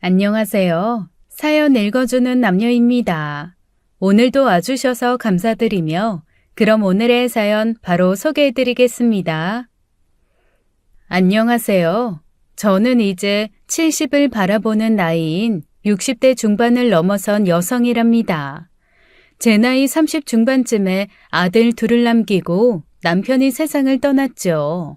안녕하세요. 사연 읽어주는 남녀입니다. 오늘도 와주셔서 감사드리며 그럼 오늘의 사연 바로 소개해드리겠습니다. 안녕하세요. 저는 이제 70을 바라보는 나이인 60대 중반을 넘어선 여성이랍니다. 제 나이 30 중반쯤에 아들 둘을 남기고 남편이 세상을 떠났죠.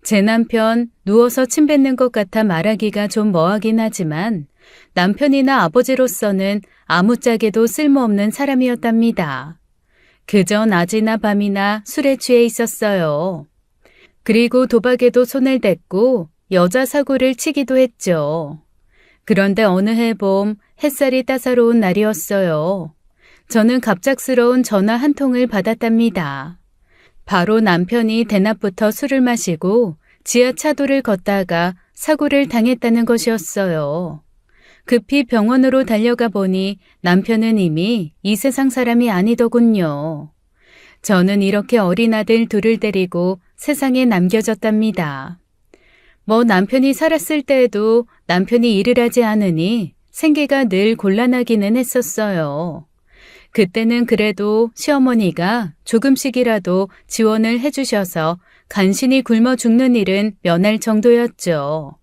제 남편 누워서 침 뱉는 것 같아 말하기가 좀 뭐하긴 하지만 남편이나 아버지로서는 아무짝에도 쓸모없는 사람이었답니다. 그저 낮이나 밤이나 술에 취해 있었어요. 그리고 도박에도 손을 댔고 여자 사고를 치기도 했죠. 그런데 어느 해 봄 햇살이 따사로운 날이었어요. 저는 갑작스러운 전화 한 통을 받았답니다. 바로 남편이 대낮부터 술을 마시고 지하차도를 걷다가 사고를 당했다는 것이었어요. 급히 병원으로 달려가 보니 남편은 이미 이 세상 사람이 아니더군요. 저는 이렇게 어린 아들 둘을 데리고 세상에 남겨졌답니다. 남편이 살았을 때에도 남편이 일을 하지 않으니 생계가 늘 곤란하기는 했었어요. 그때는 그래도 시어머니가 조금씩이라도 지원을 해주셔서 간신히 굶어 죽는 일은 면할 정도였죠.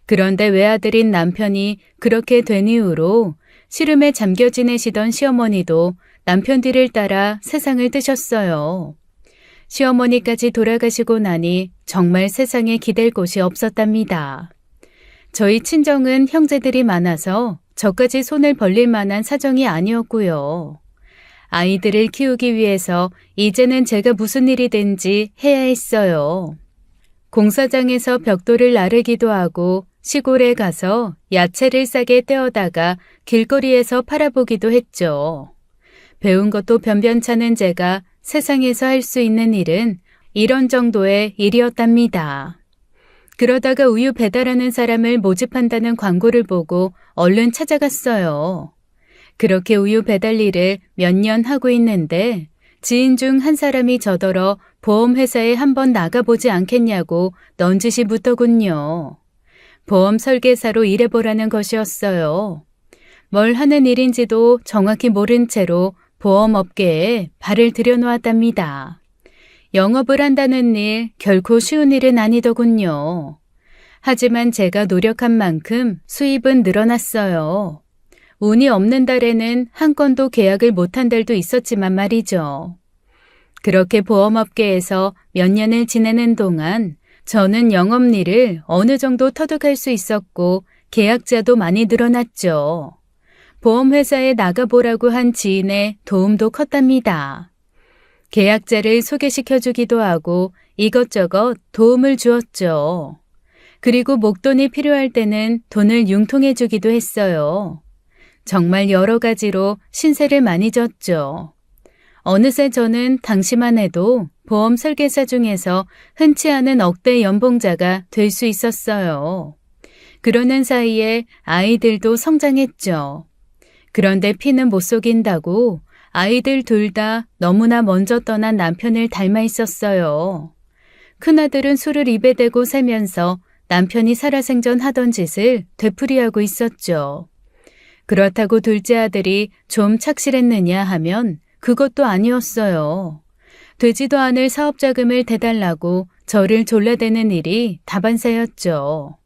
그런데 외아들인 남편이 그렇게 된 이후로 시름에 잠겨 지내시던 시어머니도 남편 뒤를 따라 세상을 뜨셨어요. 시어머니까지 돌아가시고 나니 정말 세상에 기댈 곳이 없었답니다. 저희 친정은 형제들이 많아서 저까지 손을 벌릴 만한 사정이 아니었고요. 아이들을 키우기 위해서 이제는 제가 무슨 일이든지 해야 했어요. 공사장에서 벽돌을 나르기도 하고 시골에 가서 야채를 싸게 떼어다가 길거리에서 팔아보기도 했죠. 배운 것도 변변찮은 제가 세상에서 할 수 있는 일은 이런 정도의 일이었답니다. 그러다가 우유 배달하는 사람을 모집한다는 광고를 보고 얼른 찾아갔어요. 그렇게 우유 배달 일을 몇 년 하고 있는데 지인 중 한 사람이 저더러 보험회사에 한번 나가보지 않겠냐고 넌지시 묻더군요. 보험 설계사로 일해보라는 것이었어요. 뭘 하는 일인지도 정확히 모른 채로 보험업계에 발을 들여놓았답니다. 영업을 한다는 일 결코 쉬운 일은 아니더군요. 하지만 제가 노력한 만큼 수입은 늘어났어요. 운이 없는 달에는 한 건도 계약을 못한 달도 있었지만 말이죠. 그렇게 보험업계에서 몇 년을 지내는 동안 저는 영업일을 어느 정도 터득할 수 있었고 계약자도 많이 늘어났죠. 보험회사에 나가보라고 한 지인의 도움도 컸답니다. 계약자를 소개시켜주기도 하고 이것저것 도움을 주었죠. 그리고 목돈이 필요할 때는 돈을 융통해주기도 했어요. 정말 여러 가지로 신세를 많이 졌죠. 어느새 저는 당시만 해도 보험 설계사 중에서 흔치 않은 억대 연봉자가 될 수 있었어요. 그러는 사이에 아이들도 성장했죠. 그런데 피는 못 속인다고 아이들 둘 다 너무나 먼저 떠난 남편을 닮아 있었어요. 큰아들은 술을 입에 대고 살면서 남편이 살아생전 하던 짓을 되풀이하고 있었죠. 그렇다고 둘째 아들이 좀 착실했느냐 하면 그것도 아니었어요. 되지도 않을 사업자금을 대달라고 저를 졸라대는 일이 다반사였죠.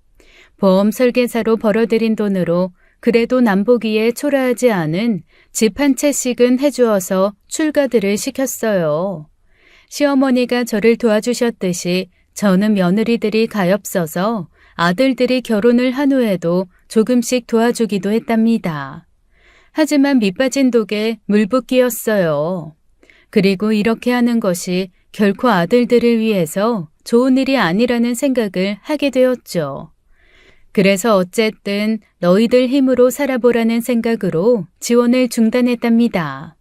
보험 설계사로 벌어들인 돈으로 그래도 남보기에 초라하지 않은 집 한 채씩은 해주어서 출가들을 시켰어요. 시어머니가 저를 도와주셨듯이 저는 며느리들이 가엾어서 아들들이 결혼을 한 후에도 조금씩 도와주기도 했답니다. 하지만 밑빠진 독에 물붓기였어요. 그리고 이렇게 하는 것이 결코 아들들을 위해서 좋은 일이 아니라는 생각을 하게 되었죠. 그래서 어쨌든 너희들 힘으로 살아보라는 생각으로 지원을 중단했답니다.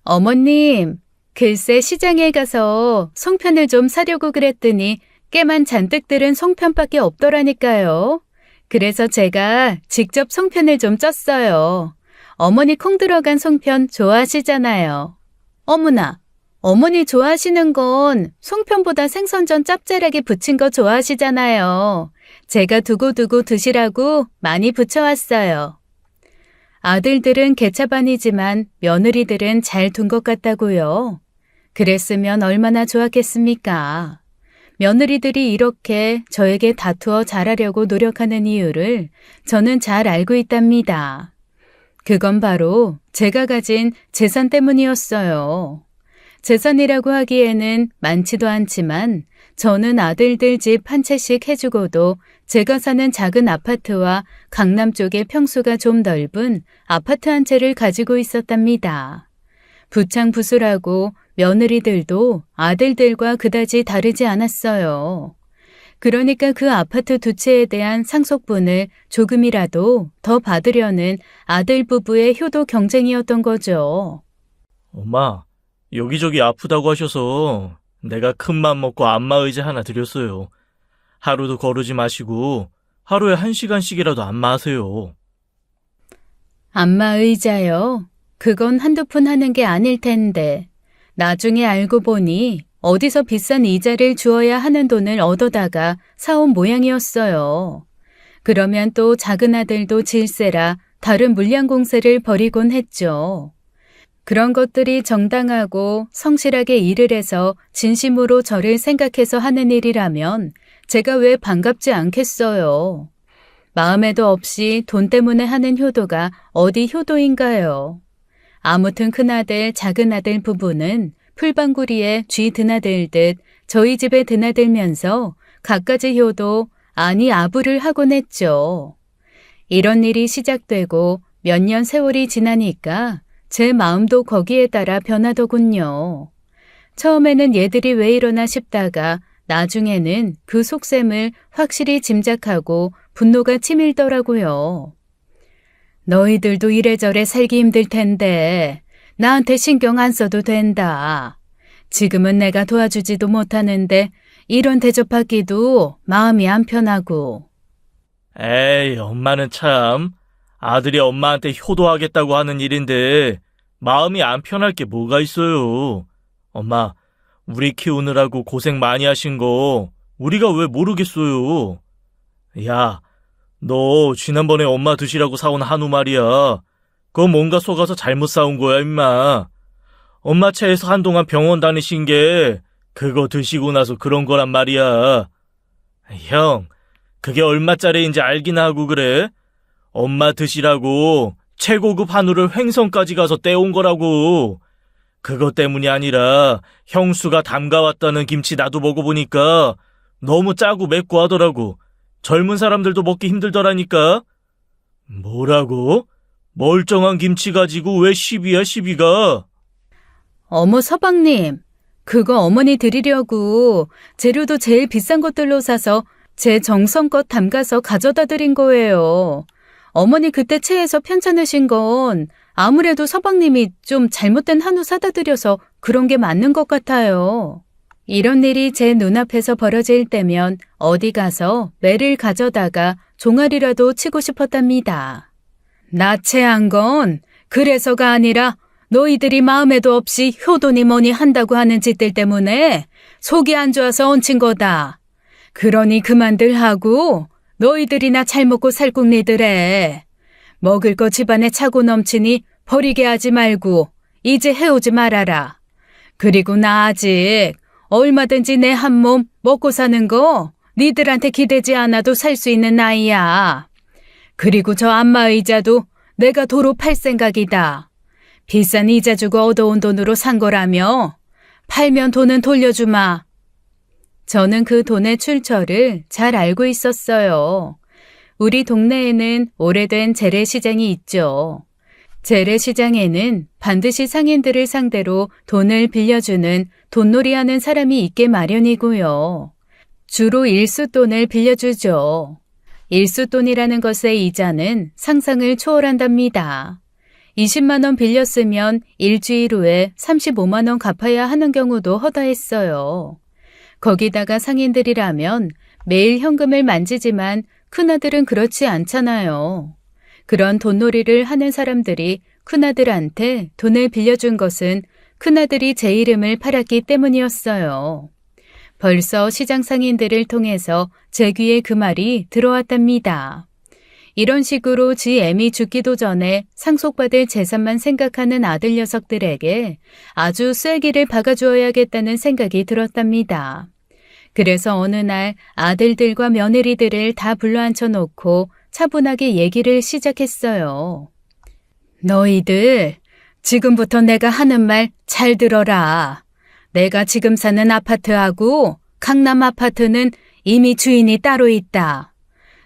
어머님, 글쎄 시장에 가서 송편을 좀 사려고 그랬더니 깨만 잔뜩 들은 송편밖에 없더라니까요. 그래서 제가 직접 송편을 좀 쪘어요. 어머니 콩 들어간 송편 좋아하시잖아요. 어머나, 어머니 좋아하시는 건 송편보다 생선전 짭짤하게 부친 거 좋아하시잖아요. 제가 두고두고 드시라고 많이 붙여왔어요. 아들들은 개차반이지만 며느리들은 잘 둔 것 같다고요. 그랬으면 얼마나 좋았겠습니까? 며느리들이 이렇게 저에게 다투어 잘하려고 노력하는 이유를 저는 잘 알고 있답니다. 그건 바로 제가 가진 재산 때문이었어요. 재산이라고 하기에는 많지도 않지만 저는 아들들 집 한 채씩 해주고도 제가 사는 작은 아파트와 강남 쪽의 평수가 좀 넓은 아파트 한 채를 가지고 있었답니다. 부창부수라고 며느리들도 아들들과 그다지 다르지 않았어요. 그러니까 그 아파트 두 채에 대한 상속분을 조금이라도 더 받으려는 아들 부부의 효도 경쟁이었던 거죠. 엄마, 여기저기 아프다고 하셔서 내가 큰맘 먹고 안마의자 하나 드렸어요. 하루도 거르지 마시고 하루에 1시간씩이라도 안마하세요. 안마의자요? 그건 한두 푼 하는 게 아닐 텐데 나중에 알고 보니 어디서 비싼 이자를 주어야 하는 돈을 얻어다가 사온 모양이었어요. 그러면 또 작은 아들도 질세라 다른 물량 공세를 벌이곤 했죠. 그런 것들이 정당하고 성실하게 일을 해서 진심으로 저를 생각해서 하는 일이라면 제가 왜 반갑지 않겠어요. 마음에도 없이 돈 때문에 하는 효도가 어디 효도인가요? 아무튼 큰아들, 작은아들 부부는 풀방구리에 쥐 드나들듯 저희 집에 드나들면서 갖가지 효도, 아니 아부를 하곤 했죠. 이런 일이 시작되고 몇 년 세월이 지나니까 제 마음도 거기에 따라 변하더군요. 처음에는 얘들이 왜 이러나 싶다가 나중에는 그 속셈을 확실히 짐작하고 분노가 치밀더라고요. 너희들도 이래저래 살기 힘들 텐데 나한테 신경 안 써도 된다. 지금은 내가 도와주지도 못하는데 이런 대접받기도 마음이 안 편하고. 에이, 엄마는 참. 아들이 엄마한테 효도하겠다고 하는 일인데 마음이 안 편할 게 뭐가 있어요. 엄마, 우리 키우느라고 고생 많이 하신 거 우리가 왜 모르겠어요. 야, 너 지난번에 엄마 드시라고 사온 한우 말이야. 그거 뭔가 속아서 잘못 사온 거야, 임마. 엄마 차에서 한동안 병원 다니신 게 그거 드시고 나서 그런 거란 말이야. 형, 그게 얼마짜리인지 알긴 하고 그래? 엄마 드시라고 최고급 한우를 횡성까지 가서 떼온 거라고. 그것 때문이 아니라 형수가 담가왔다는 김치 나도 먹어보니까 너무 짜고 맵고 하더라고. 젊은 사람들도 먹기 힘들더라니까. 뭐라고? 멀쩡한 김치 가지고 왜 시비야, 시비가? 어머 서방님, 그거 어머니 드리려고 재료도 제일 비싼 것들로 사서 제 정성껏 담가서 가져다 드린 거예요. 어머니 그때 체해서 편찮으신 건 아무래도 서방님이 좀 잘못된 한우 사다 드려서 그런 게 맞는 것 같아요. 이런 일이 제 눈앞에서 벌어질 때면 어디 가서 매를 가져다가 종아리라도 치고 싶었답니다. 나 체한 건 그래서가 아니라 너희들이 마음에도 없이 효도니 뭐니 한다고 하는 짓들 때문에 속이 안 좋아서 얹힌 거다. 그러니 그만들 하고 너희들이나 잘 먹고 살궁리들해. 먹을 거 집안에 차고 넘치니 버리게 하지 말고 이제 해오지 말아라. 그리고 나 아직 얼마든지 내 한 몸 먹고 사는 거 니들한테 기대지 않아도 살 수 있는 나이야. 그리고 저 안마의자도 내가 도로 팔 생각이다. 비싼 이자 주고 얻어온 돈으로 산 거라며 팔면 돈은 돌려주마. 저는 그 돈의 출처를 잘 알고 있었어요. 우리 동네에는 오래된 재래시장이 있죠. 재래시장에는 반드시 상인들을 상대로 돈을 빌려주는 돈놀이하는 사람이 있게 마련이고요. 주로 일수돈을 빌려주죠. 일수돈이라는 것의 이자는 상상을 초월한답니다. 20만 원 빌렸으면 일주일 후에 35만 원 갚아야 하는 경우도 허다했어요. 거기다가 상인들이라면 매일 현금을 만지지만 큰아들은 그렇지 않잖아요. 그런 돈놀이를 하는 사람들이 큰아들한테 돈을 빌려준 것은 큰아들이 제 이름을 팔았기 때문이었어요. 벌써 시장 상인들을 통해서 제 귀에 그 말이 들어왔답니다. 이런 식으로 지 애미 죽기도 전에 상속받을 재산만 생각하는 아들 녀석들에게 아주 쐐기를 박아주어야겠다는 생각이 들었답니다. 그래서 어느 날 아들들과 며느리들을 다 불러앉혀 놓고 차분하게 얘기를 시작했어요. 너희들, 지금부터 내가 하는 말 잘 들어라. 내가 지금 사는 아파트하고 강남 아파트는 이미 주인이 따로 있다.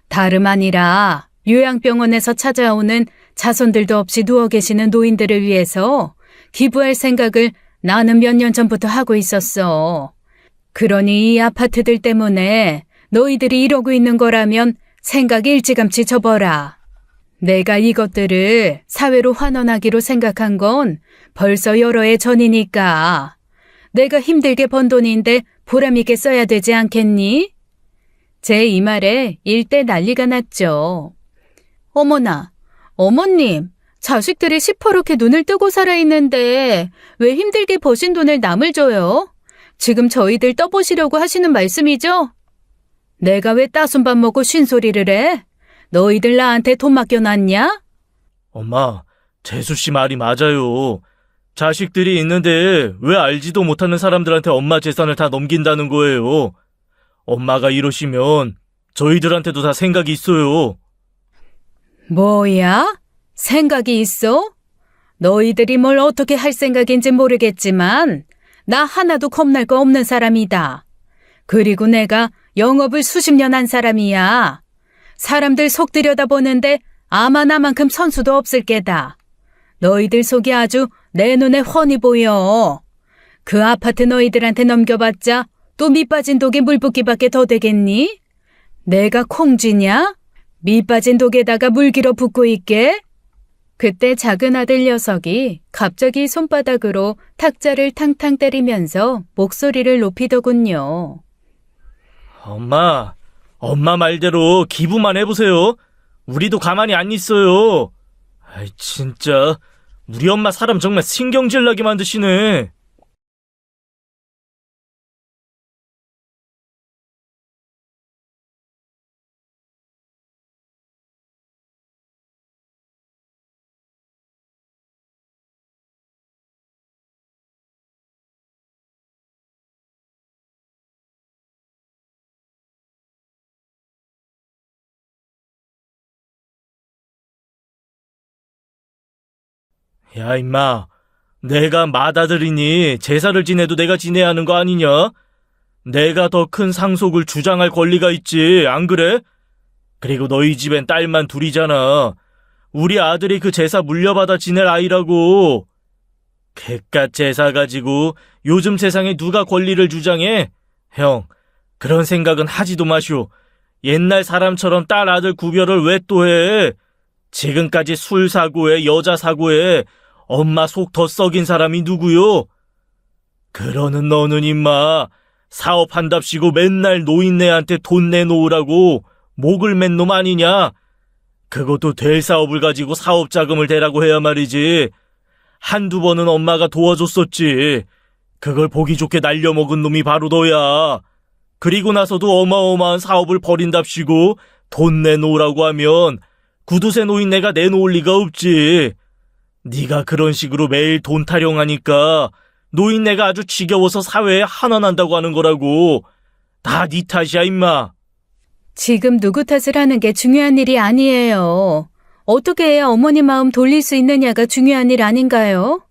다름 아니라 요양병원에서 찾아오는 자손들도 없이 누워 계시는 노인들을 위해서 기부할 생각을 나는 몇 년 전부터 하고 있었어. 그러니 이 아파트들 때문에 너희들이 이러고 있는 거라면 생각 일찌감치 접어라. 내가 이것들을 사회로 환원하기로 생각한 건 벌써 여러 해 전이니까 내가 힘들게 번 돈인데 보람있게 써야 되지 않겠니? 제 이 말에 일대 난리가 났죠. 어머나, 어머님, 자식들이 시퍼렇게 눈을 뜨고 살아있는데 왜 힘들게 버신 돈을 남을 줘요? 지금 저희들 떠보시려고 하시는 말씀이죠? 내가 왜 따순밥 먹고 쉰소리를 해? 너희들 나한테 돈 맡겨놨냐? 엄마, 재수씨 말이 맞아요. 자식들이 있는데 왜 알지도 못하는 사람들한테 엄마 재산을 다 넘긴다는 거예요. 엄마가 이러시면 저희들한테도 다 생각이 있어요. 뭐야? 생각이 있어? 너희들이 뭘 어떻게 할 생각인지 모르겠지만 나 하나도 겁날 거 없는 사람이다. 그리고 내가 영업을 수십 년 한 사람이야. 사람들 속 들여다보는데 아마 나만큼 선수도 없을 게다. 너희들 속이 아주 내 눈에 훤히 보여. 그 아파트 너희들한테 넘겨봤자 또 밑빠진 독에 물 붓기밖에 더 되겠니? 내가 콩쥐냐? 밑빠진 독에다가 물기로 붓고 있게? 그때 작은 아들 녀석이 갑자기 손바닥으로 탁자를 탕탕 때리면서 목소리를 높이더군요. 엄마 말대로 기부만 해보세요. 우리도 가만히 안 있어요. 아이, 진짜 우리 엄마 사람 정말 신경질 나게 만드시네. 야, 임마. 내가 맏아들이니 제사를 지내도 내가 지내야 하는 거 아니냐? 내가 더 큰 상속을 주장할 권리가 있지, 안 그래? 그리고 너희 집엔 딸만 둘이잖아. 우리 아들이 그 제사 물려받아 지낼 아이라고. 그깟 제사 가지고 요즘 세상에 누가 권리를 주장해? 형, 그런 생각은 하지도 마시오. 옛날 사람처럼 딸 아들 구별을 왜 또 해? 지금까지 술 사고에 여자 사고에 엄마 속 더 썩인 사람이 누구요? 그러는 너는 임마 사업한답시고 맨날 노인네한테 돈 내놓으라고 목을 맨 놈 아니냐? 그것도 될 사업을 가지고 사업 자금을 대라고 해야 말이지. 한두 번은 엄마가 도와줬었지. 그걸 보기 좋게 날려먹은 놈이 바로 너야. 그리고 나서도 어마어마한 사업을 벌인답시고 돈 내놓으라고 하면 구두쇠 노인네가 내놓을 리가 없지. 네가 그런 식으로 매일 돈 타령하니까 노인네가 아주 지겨워서 사회에 한원한다고 하는 거라고. 다 네 탓이야, 임마. 지금 누구 탓을 하는 게 중요한 일이 아니에요. 어떻게 해야 어머니 마음 돌릴 수 있느냐가 중요한 일 아닌가요?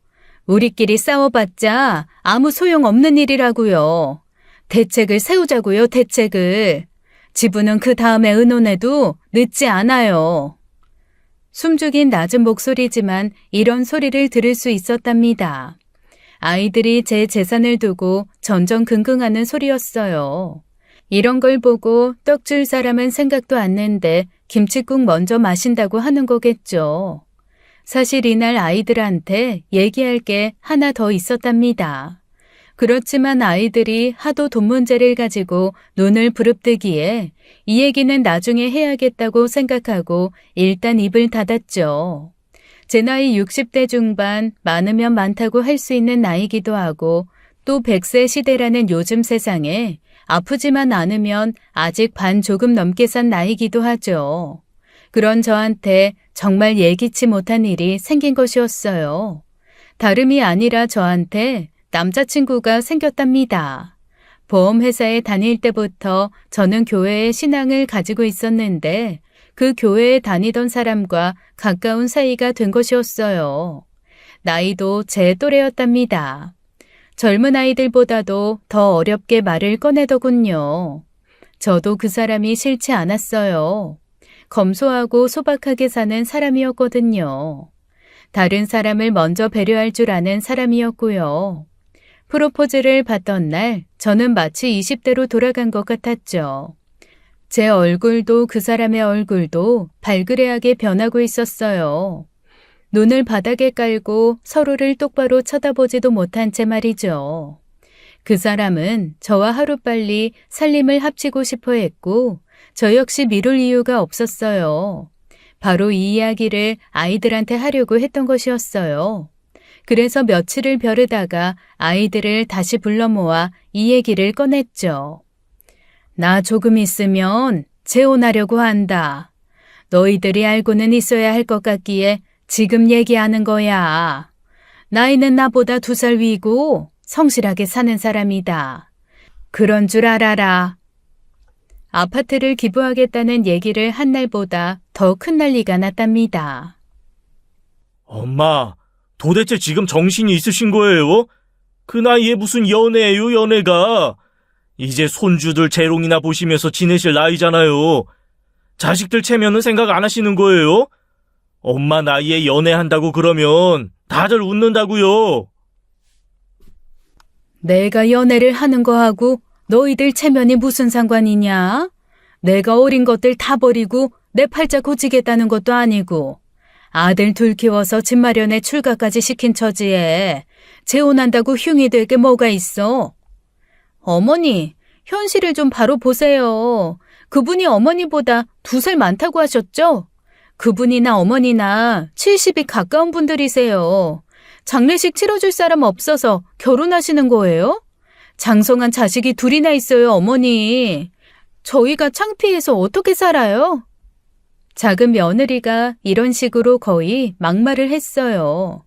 우리끼리 싸워봤자 아무 소용없는 일이라고요. 대책을 세우자고요, 대책을. 지부는 그 다음에 의논해도 늦지 않아요. 숨죽인 낮은 목소리지만 이런 소리를 들을 수 있었답니다. 아이들이 제 재산을 두고 전전긍긍하는 소리였어요. 이런 걸 보고 떡 줄 사람은 생각도 않는데 김칫국 먼저 마신다고 하는 거겠죠. 사실 이날 아이들한테 얘기할 게 하나 더 있었답니다. 그렇지만 아이들이 하도 돈 문제를 가지고 눈을 부릅뜨기에 이 얘기는 나중에 해야겠다고 생각하고 일단 입을 닫았죠. 제 나이 60대 중반, 많으면 많다고 할 수 있는 나이기도 하고 또 100세 시대라는 요즘 세상에 아프지만 않으면 아직 반 조금 넘게 산 나이기도 하죠. 그런 저한테 정말 예기치 못한 일이 생긴 것이었어요. 다름이 아니라 저한테 남자친구가 생겼답니다. 보험회사에 다닐 때부터 저는 교회에 신앙을 가지고 있었는데 그 교회에 다니던 사람과 가까운 사이가 된 것이었어요. 나이도 제 또래였답니다. 젊은 아이들보다도 더 어렵게 말을 꺼내더군요. 저도 그 사람이 싫지 않았어요. 검소하고 소박하게 사는 사람이었거든요. 다른 사람을 먼저 배려할 줄 아는 사람이었고요. 프로포즈를 받던 날 저는 마치 20대로 돌아간 것 같았죠. 제 얼굴도 그 사람의 얼굴도 발그레하게 변하고 있었어요. 눈을 바닥에 깔고 서로를 똑바로 쳐다보지도 못한 채 말이죠. 그 사람은 저와 하루빨리 살림을 합치고 싶어 했고 저 역시 미룰 이유가 없었어요. 바로 이 이야기를 아이들한테 하려고 했던 것이었어요. 그래서 며칠을 벼르다가 아이들을 다시 불러 모아 이 얘기를 꺼냈죠. 나 조금 있으면 재혼하려고 한다. 너희들이 알고는 있어야 할 것 같기에 지금 얘기하는 거야. 나이는 나보다 2살 위고 성실하게 사는 사람이다. 그런 줄 알아라. 아파트를 기부하겠다는 얘기를 한 날보다 더 큰 난리가 났답니다. 엄마, 도대체 지금 정신이 있으신 거예요? 그 나이에 무슨 연애예요, 연애가. 이제 손주들 재롱이나 보시면서 지내실 나이잖아요. 자식들 체면은 생각 안 하시는 거예요? 엄마 나이에 연애한다고 그러면 다들 웃는다고요. 내가 연애를 하는 거하고 너희들 체면이 무슨 상관이냐? 내가 어린 것들 다 버리고 내 팔자 고치겠다는 것도 아니고 아들 2 키워서 집 마련에 출가까지 시킨 처지에 재혼한다고 흉이 될 게 뭐가 있어? 어머니, 현실을 좀 바로 보세요. 그분이 어머니보다 2살 많다고 하셨죠? 그분이나 어머니나 70이 가까운 분들이세요. 장례식 치러줄 사람 없어서 결혼하시는 거예요? 장성한 자식이 2이나 있어요, 어머니. 저희가 창피해서 어떻게 살아요? 작은 며느리가 이런 식으로 거의 막말을 했어요.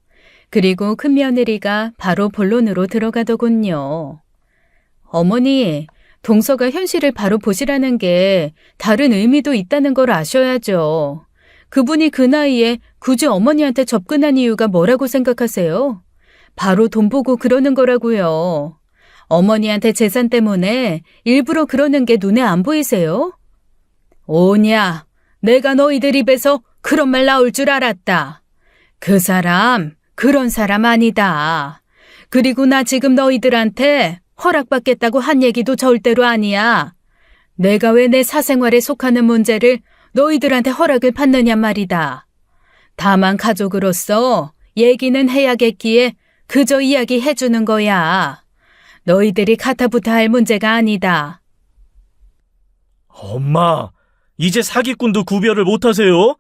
그리고 큰 며느리가 바로 본론으로 들어가더군요. 어머니, 동서가 현실을 바로 보시라는 게 다른 의미도 있다는 걸 아셔야죠. 그분이 그 나이에 굳이 어머니한테 접근한 이유가 뭐라고 생각하세요? 바로 돈 보고 그러는 거라고요. 어머니한테 재산 때문에 일부러 그러는 게 눈에 안 보이세요? 오냐, 내가 너희들 입에서 그런 말 나올 줄 알았다. 그 사람, 그런 사람 아니다. 그리고 나 지금 너희들한테 허락받겠다고 한 얘기도 절대로 아니야. 내가 왜 내 사생활에 속하는 문제를 너희들한테 허락을 받느냐 말이다. 다만 가족으로서 얘기는 해야겠기에 그저 이야기 해주는 거야. 너희들이 가타부타 할 문제가 아니다. 엄마, 이제 사기꾼도 구별을 못하세요?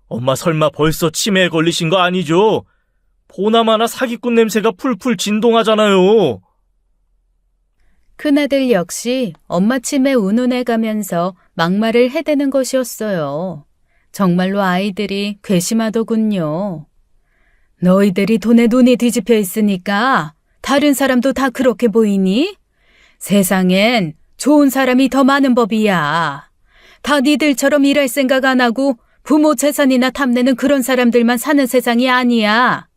엄마 설마 벌써 치매에 걸리신 거 아니죠? 보나마나 사기꾼 냄새가 풀풀 진동하잖아요. 큰아들 역시 엄마 침에 운운해 가면서 막말을 해대는 것이었어요. 정말로 아이들이 괘씸하더군요. 너희들이 돈에 눈이 뒤집혀 있으니까 다른 사람도 다 그렇게 보이니? 세상엔 좋은 사람이 더 많은 법이야. 다 니들처럼 일할 생각 안 하고 부모 재산이나 탐내는 그런 사람들만 사는 세상이 아니야.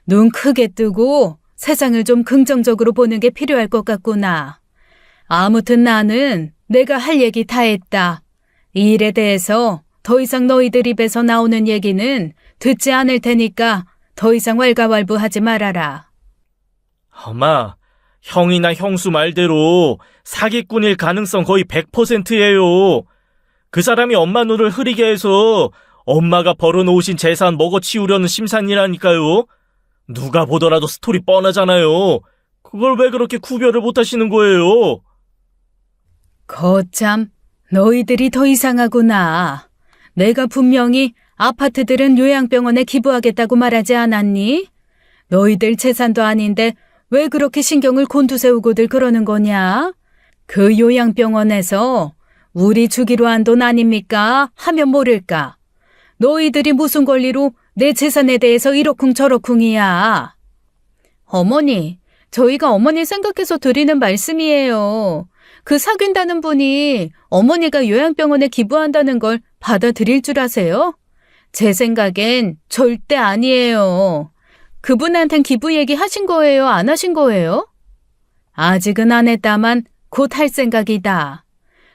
눈 크게 뜨고 세상을 좀 긍정적으로 보는 게 필요할 것 같구나. 아무튼 나는 내가 할 얘기 다 했다. 이 일에 대해서 더 이상 너희들 입에서 나오는 얘기는 듣지 않을 테니까 더 이상 왈가왈부하지 말아라. 엄마, 형이나 형수 말대로 사기꾼일 가능성 거의 100%예요. 그 사람이 엄마 눈을 흐리게 해서 엄마가 벌어놓으신 재산 먹어치우려는 심산이라니까요. 누가 보더라도 스토리 뻔하잖아요. 그걸 왜 그렇게 구별을 못하시는 거예요? 거참, 너희들이 더 이상하구나. 내가 분명히 아파트들은 요양병원에 기부하겠다고 말하지 않았니? 너희들 재산도 아닌데 왜 그렇게 신경을 곤두세우고들 그러는 거냐? 그 요양병원에서 우리 주기로 한 돈 아닙니까? 하면 모를까? 너희들이 무슨 권리로 내 재산에 대해서 이러쿵저러쿵이야. 어머니, 저희가 어머니 생각해서 드리는 말씀이에요. 그 사귄다는 분이 어머니가 요양병원에 기부한다는 걸 받아들일 줄 아세요? 제 생각엔 절대 아니에요. 그분한텐 기부 얘기 하신 거예요? 안 하신 거예요? 아직은 안 했다만 곧 할 생각이다.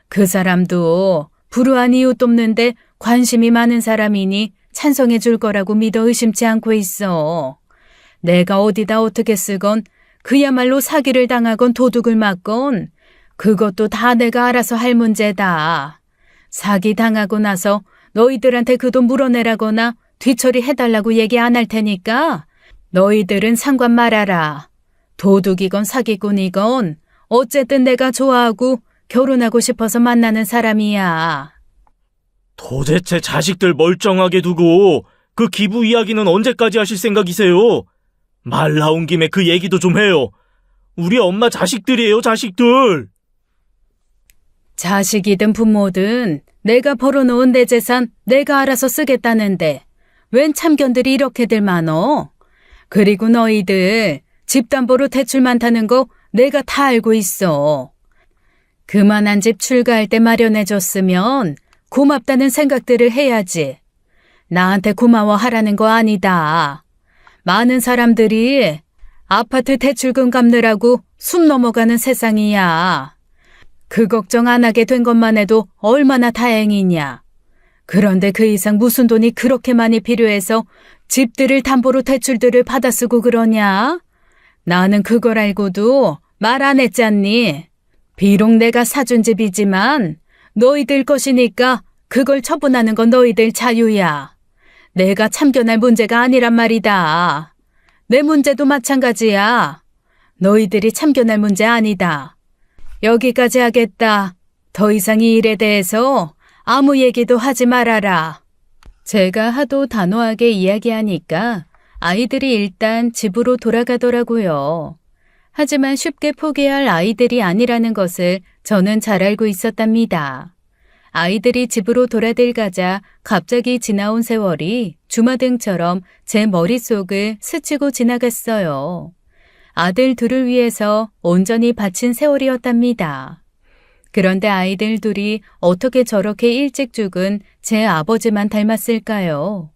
그 사람도 불우한 이웃 돕는데 관심이 많은 사람이니 찬성해 줄 거라고 믿어 의심치 않고 있어. 내가 어디다 어떻게 쓰건 그야말로 사기를 당하건 도둑을 맞건 그것도 다 내가 알아서 할 문제다. 사기 당하고 나서 너희들한테 그 돈 물어내라거나 뒤처리 해달라고 얘기 안 할 테니까 너희들은 상관 말아라. 도둑이건 사기꾼이건 어쨌든 내가 좋아하고 결혼하고 싶어서 만나는 사람이야. 도대체 자식들 멀쩡하게 두고 그 기부 이야기는 언제까지 하실 생각이세요? 말 나온 김에 그 얘기도 좀 해요. 우리 엄마 자식들이에요, 자식들. 자식이든 부모든 내가 벌어놓은 내 재산 내가 알아서 쓰겠다는데 웬 참견들이 이렇게들 많어? 그리고 너희들 집담보로 대출 많다는 거 내가 다 알고 있어. 그만한 집 출가할 때 마련해줬으면 고맙다는 생각들을 해야지. 나한테 고마워하라는 거 아니다. 많은 사람들이 아파트 대출금 갚느라고 숨 넘어가는 세상이야. 그 걱정 안 하게 된 것만 해도 얼마나 다행이냐. 그런데 그 이상 무슨 돈이 그렇게 많이 필요해서 집들을 담보로 대출들을 받아 쓰고 그러냐? 나는 그걸 알고도 말 안 했잖니. 비록 내가 사준 집이지만 너희들 것이니까 그걸 처분하는 건 너희들 자유야. 내가 참견할 문제가 아니란 말이다. 내 문제도 마찬가지야. 너희들이 참견할 문제 아니다. 여기까지 하겠다. 더 이상 이 일에 대해서 아무 얘기도 하지 말아라. 제가 하도 단호하게 이야기하니까 아이들이 일단 집으로 돌아가더라고요. 하지만 쉽게 포기할 아이들이 아니라는 것을 저는 잘 알고 있었답니다. 아이들이 집으로 돌아들가자 갑자기 지나온 세월이 주마등처럼 제 머릿속을 스치고 지나갔어요. 아들 둘을 위해서 온전히 바친 세월이었답니다. 그런데 아이들 둘이 어떻게 저렇게 일찍 죽은 제 아버지만 닮았을까요?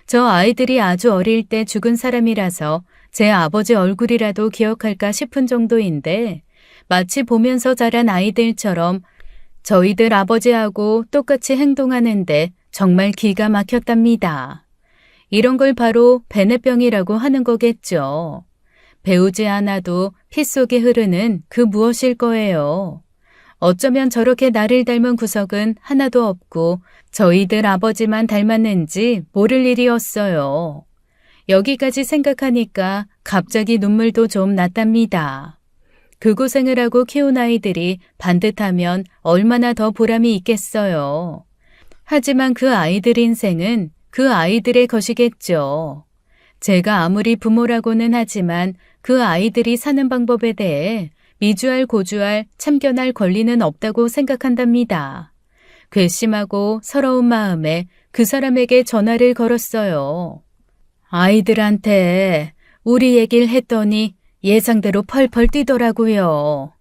저 아이들이 아주 어릴 때 죽은 사람이라서 제 아버지 얼굴이라도 기억할까 싶은 정도인데 마치 보면서 자란 아이들처럼 저희들 아버지하고 똑같이 행동하는데 정말 기가 막혔답니다. 이런 걸 바로 베네병이라고 하는 거겠죠. 배우지 않아도 피 속에 흐르는 그 무엇일 거예요. 어쩌면 저렇게 나를 닮은 구석은 하나도 없고 저희들 아버지만 닮았는지 모를 일이었어요. 여기까지 생각하니까 갑자기 눈물도 좀 났답니다. 그 고생을 하고 키운 아이들이 반듯하면 얼마나 더 보람이 있겠어요. 하지만 그 아이들 인생은 그 아이들의 것이겠죠. 제가 아무리 부모라고는 하지만 그 아이들이 사는 방법에 대해 미주알 고주알 참견할 권리는 없다고 생각한답니다. 괘씸하고 서러운 마음에 그 사람에게 전화를 걸었어요. 아이들한테 우리 얘기를 했더니 예상대로 펄펄 뛰더라고요.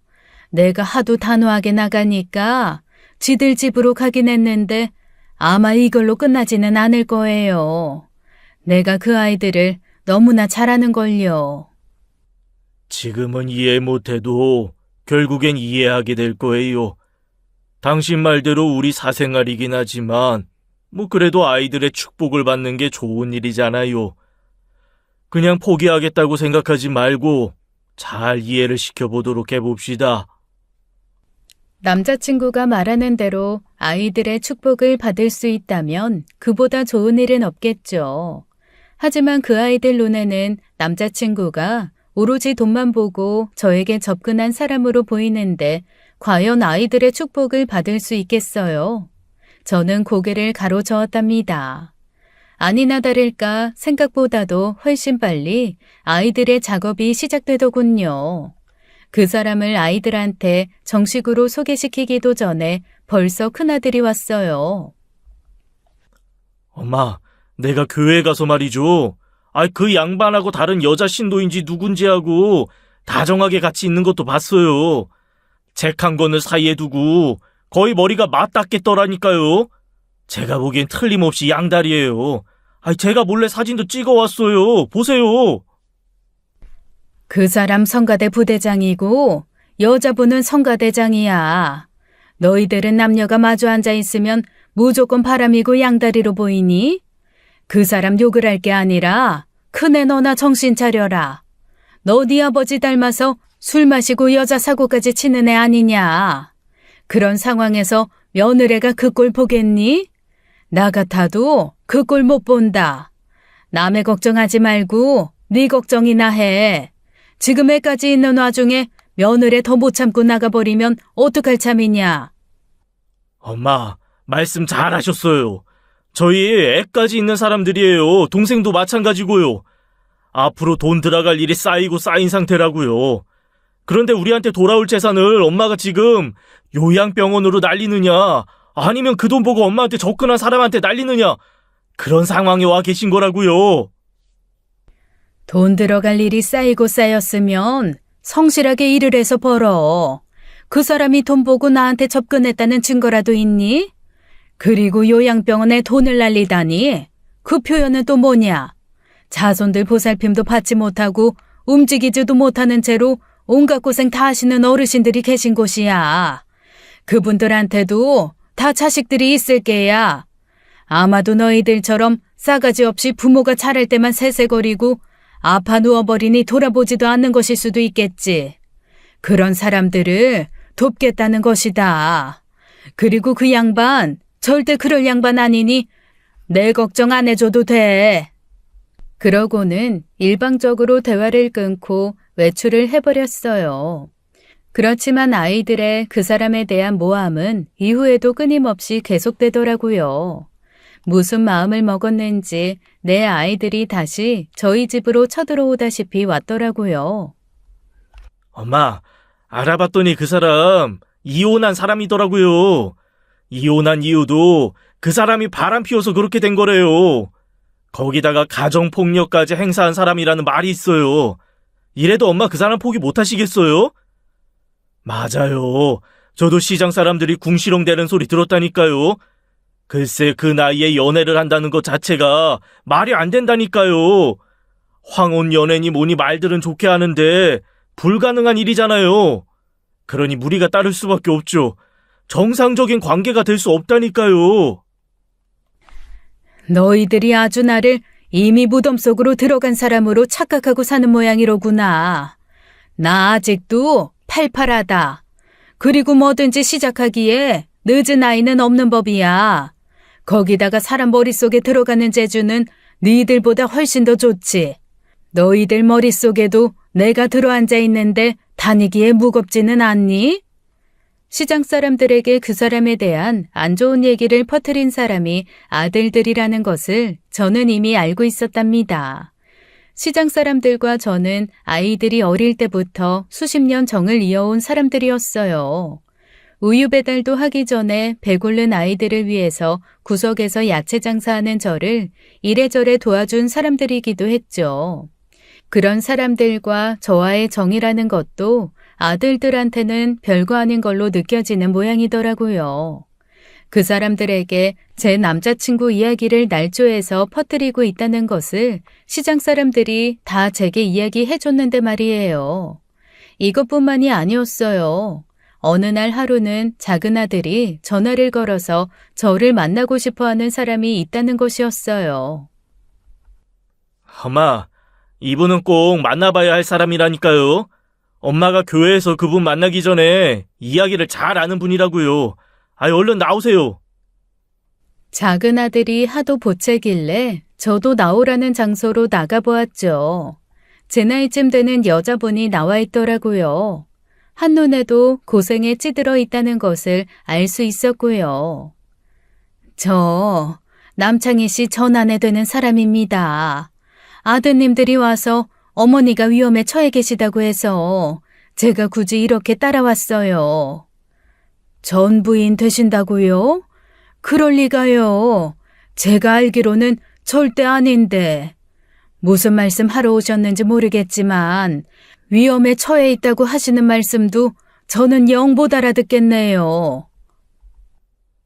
내가 하도 단호하게 나가니까 지들 집으로 가긴 했는데 아마 이걸로 끝나지는 않을 거예요. 내가 그 아이들을 너무나 잘 아는걸요. 지금은 이해 못해도 결국엔 이해하게 될 거예요. 당신 말대로 우리 사생활이긴 하지만 그래도 아이들의 축복을 받는 게 좋은 일이잖아요. 그냥 포기하겠다고 생각하지 말고 잘 이해를 시켜보도록 해봅시다. 남자친구가 말하는 대로 아이들의 축복을 받을 수 있다면 그보다 좋은 일은 없겠죠. 하지만 그 아이들 눈에는 남자친구가 오로지 돈만 보고 저에게 접근한 사람으로 보이는데 과연 아이들의 축복을 받을 수 있겠어요? 저는 고개를 가로저었답니다. 아니나 다를까 생각보다도 훨씬 빨리 아이들의 작업이 시작되더군요. 그 사람을 아이들한테 정식으로 소개시키기도 전에 벌써 큰아들이 왔어요. 엄마, 내가 교회 가서 말이죠. 그 양반하고 다른 여자 신도인지 누군지 하고 다정하게 같이 있는 것도 봤어요. 책 한 권을 사이에 두고 거의 머리가 맞닿겠더라니까요. 제가 보기엔 틀림없이 양다리예요. 제가 몰래 사진도 찍어왔어요. 보세요. 그 사람 성가대 부대장이고 여자분은 성가대장이야. 너희들은 남녀가 마주 앉아 있으면 무조건 바람이고 양다리로 보이니? 그 사람 욕을 할 게 아니라 큰애 너나 정신 차려라. 너 네 아버지 닮아서 술 마시고 여자 사고까지 치는 애 아니냐. 그런 상황에서 며느리가 그 꼴 보겠니? 나 같아도 그 꼴 못 본다. 남의 걱정하지 말고 네 걱정이나 해. 지금 애까지 있는 와중에 며느리 더 못 참고 나가버리면 어떡할 참이냐. 엄마, 말씀 잘하셨어요. 저희 애까지 있는 사람들이에요. 동생도 마찬가지고요. 앞으로 돈 들어갈 일이 쌓이고 쌓인 상태라고요. 그런데 우리한테 돌아올 재산을 엄마가 지금 요양병원으로 날리느냐, 아니면 그 돈 보고 엄마한테 접근한 사람한테 날리느냐, 그런 상황에 와 계신 거라고요. 돈 들어갈 일이 쌓이고 쌓였으면 성실하게 일을 해서 벌어. 그 사람이 돈 보고 나한테 접근했다는 증거라도 있니? 그리고 요양병원에 돈을 날리다니? 그 표현은 또 뭐냐? 자손들 보살핌도 받지 못하고 움직이지도 못하는 채로 온갖 고생 다 하시는 어르신들이 계신 곳이야. 그분들한테도 다 자식들이 있을 게야. 아마도 너희들처럼 싸가지 없이 부모가 잘할 때만 새새거리고 아파 누워버리니 돌아보지도 않는 것일 수도 있겠지. 그런 사람들을 돕겠다는 것이다. 그리고 그 양반 절대 그럴 양반 아니니 내 걱정 안 해줘도 돼. 그러고는 일방적으로 대화를 끊고 외출을 해버렸어요. 그렇지만 아이들의 그 사람에 대한 모함은 이후에도 끊임없이 계속되더라고요. 무슨 마음을 먹었는지 내 아이들이 다시 저희 집으로 쳐들어오다시피 왔더라고요. 엄마, 알아봤더니 그 사람 이혼한 사람이더라고요. 이혼한 이유도 그 사람이 바람 피워서 그렇게 된 거래요. 거기다가 가정폭력까지 행사한 사람이라는 말이 있어요. 이래도 엄마 그 사람 포기 못 하시겠어요? 맞아요. 저도 시장 사람들이 궁시렁대는 소리 들었다니까요. 글쎄 그 나이에 연애를 한다는 것 자체가 말이 안 된다니까요. 황혼 연애니 뭐니 말들은 좋게 하는데 불가능한 일이잖아요. 그러니 무리가 따를 수밖에 없죠. 정상적인 관계가 될 수 없다니까요. 너희들이 아주 나를 이미 무덤 속으로 들어간 사람으로 착각하고 사는 모양이로구나. 나 아직도 팔팔하다. 그리고 뭐든지 시작하기에 늦은 나이는 없는 법이야. 거기다가 사람 머릿속에 들어가는 재주는 너희들보다 훨씬 더 좋지. 너희들 머릿속에도 내가 들어앉아 있는데 다니기에 무겁지는 않니? 시장 사람들에게 그 사람에 대한 안 좋은 얘기를 퍼뜨린 사람이 아들들이라는 것을 저는 이미 알고 있었답니다. 시장 사람들과 저는 아이들이 어릴 때부터 수십 년 정을 이어온 사람들이었어요. 우유 배달도 하기 전에 배고른 아이들을 위해서 구석에서 야채 장사하는 저를 이래저래 도와준 사람들이기도 했죠. 그런 사람들과 저와의 정이라는 것도 아들들한테는 별거 아닌 걸로 느껴지는 모양이더라고요. 그 사람들에게 제 남자친구 이야기를 날조해서 퍼뜨리고 있다는 것을 시장 사람들이 다 제게 이야기해줬는데 말이에요. 이것뿐만이 아니었어요. 어느 날 하루는 작은 아들이 전화를 걸어서 저를 만나고 싶어하는 사람이 있다는 것이었어요. 엄마, 이분은 꼭 만나봐야 할 사람이라니까요. 엄마가 교회에서 그분 만나기 전에 이야기를 잘 아는 분이라고요. 얼른 나오세요. 작은 아들이 하도 보채길래 저도 나오라는 장소로 나가보았죠. 제 나이쯤 되는 여자분이 나와 있더라고요. 한눈에도 고생에 찌들어 있다는 것을 알 수 있었고요. 저 남창희 씨 전아내 되는 사람입니다. 아드님들이 와서 어머니가 위험에 처해 계시다고 해서 제가 굳이 이렇게 따라왔어요. 전 부인 되신다고요? 그럴 리가요. 제가 알기로는 절대 아닌데. 무슨 말씀 하러 오셨는지 모르겠지만 위험에 처해 있다고 하시는 말씀도 저는 영 못 알아듣겠네요.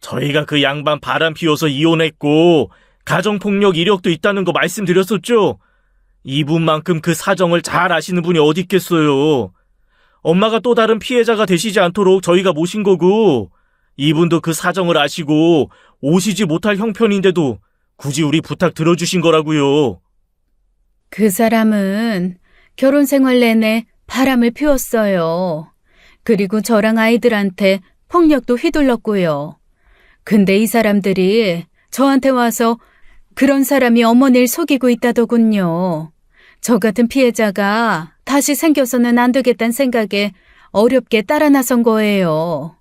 저희가 그 양반 바람 피워서 이혼했고 가정폭력 이력도 있다는 거 말씀드렸었죠? 이분만큼 그 사정을 잘 아시는 분이 어디 있겠어요. 엄마가 또 다른 피해자가 되시지 않도록 저희가 모신 거고 이분도 그 사정을 아시고 오시지 못할 형편인데도 굳이 우리 부탁 들어주신 거라고요. 그 사람은 결혼 생활 내내 바람을 피웠어요. 그리고 저랑 아이들한테 폭력도 휘둘렀고요. 근데 이 사람들이 저한테 와서 그런 사람이 어머니를 속이고 있다더군요. 저 같은 피해자가 다시 생겨서는 안 되겠다는 생각에 어렵게 따라 나선 거예요.